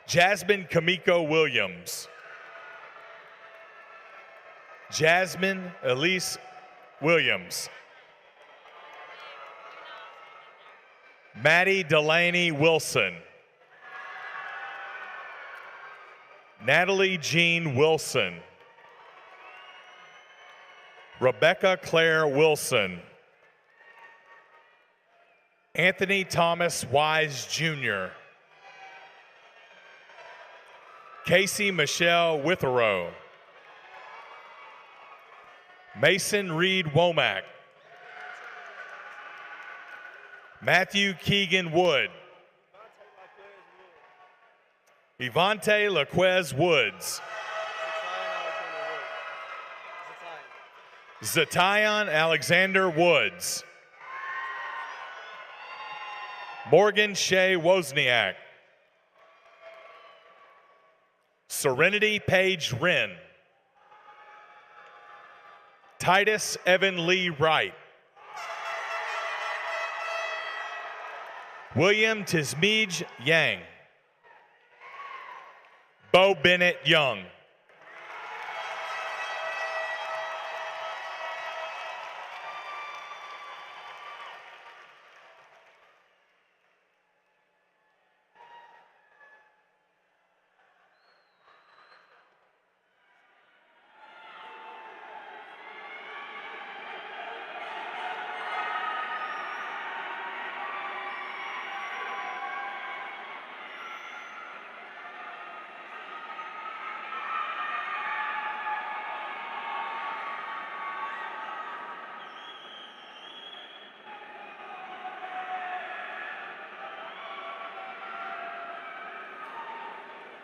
Jasmine Kamiko Williams. Jasmine Elise Williams. Maddie Delaney Wilson. Natalie Jean Wilson. Rebecca Claire Wilson. Anthony Thomas Wise Jr. Casey Michelle Witherow. Mason Reed Womack. Matthew Keegan Wood. Yvonne Laquez Woods. Zatayan Alexander Woods. Morgan Shea Wozniak. Serenity Paige Wren. Titus Evan Lee Wright. William Tismij Yang. Bo Bennett Young.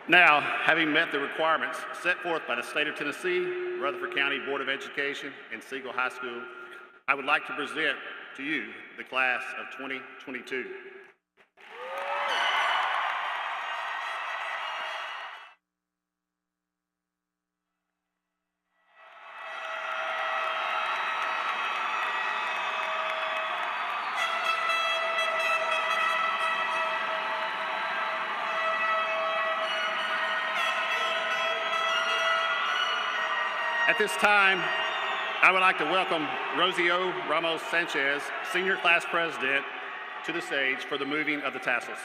Now, having met the requirements set forth by the State of Tennessee, Rutherford County Board of Education, and Siegel High School, I would like to present to you the class of 2022. At this time, I would like to welcome Rosio Ramos Sanchez, Senior Class President, to the stage for the moving of the tassels.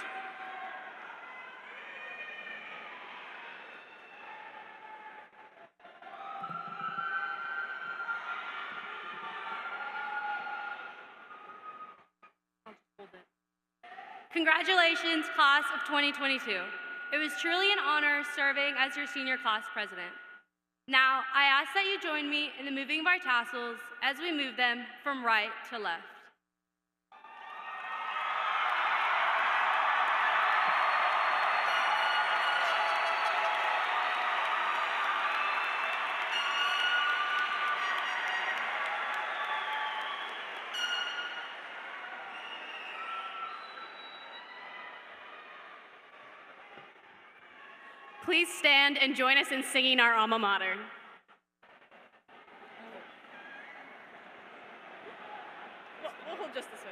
Congratulations, class of 2022. It was truly an honor serving as your senior class president. Now, I ask that you join me in the moving of our tassels as we move them from right to left. Please stand and join us in singing our alma mater. We'll hold just this way.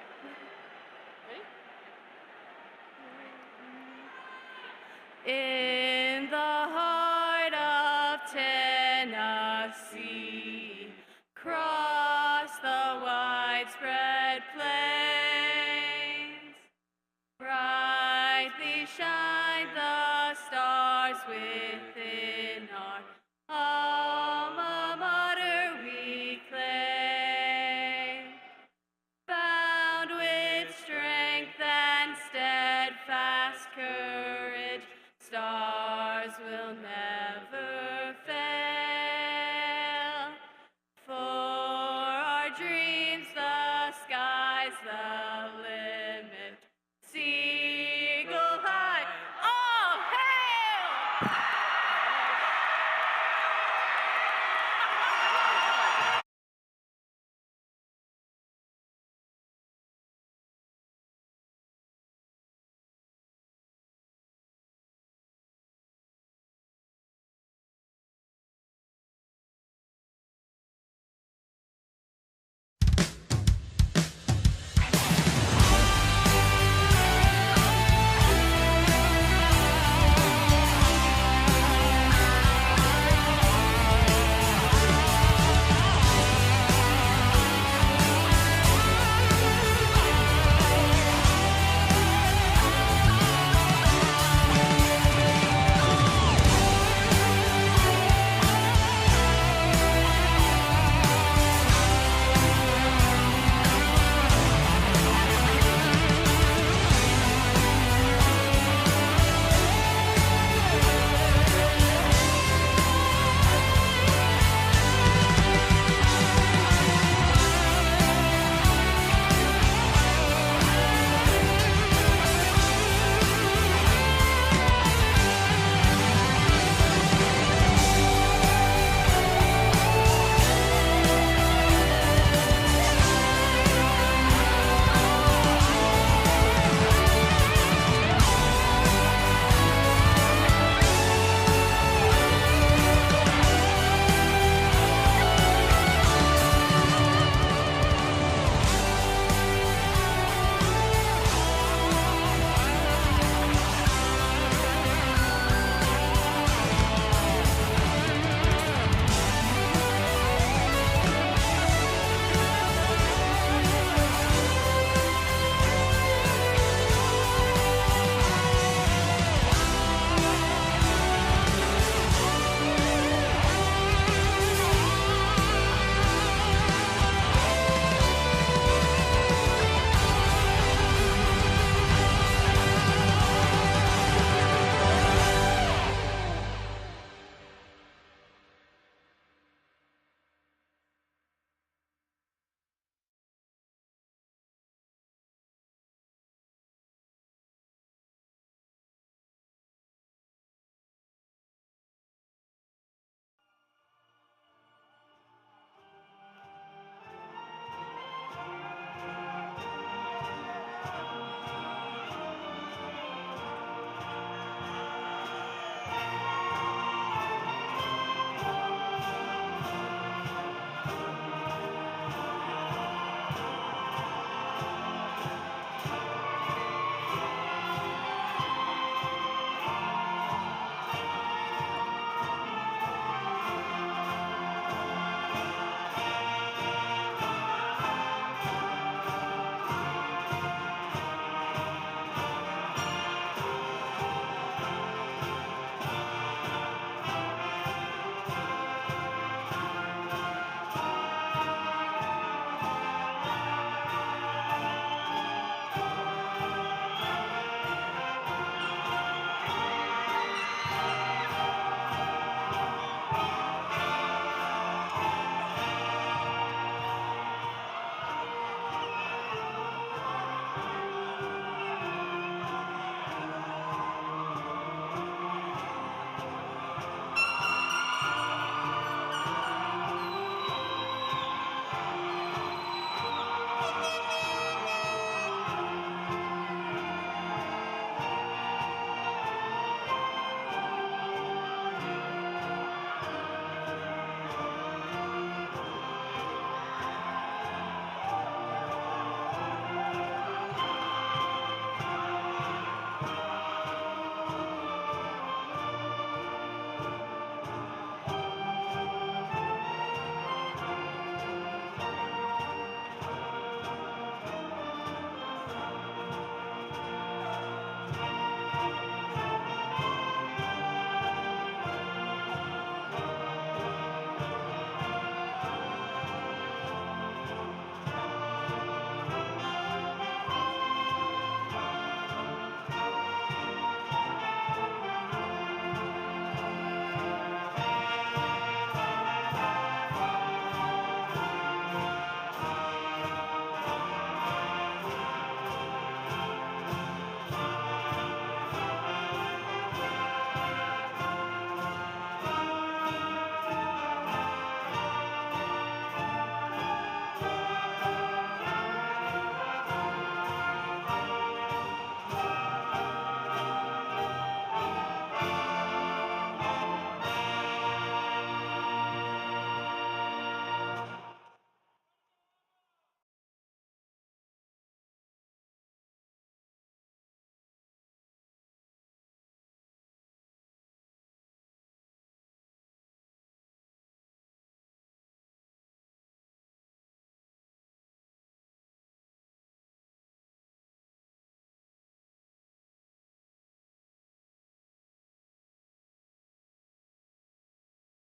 Ready?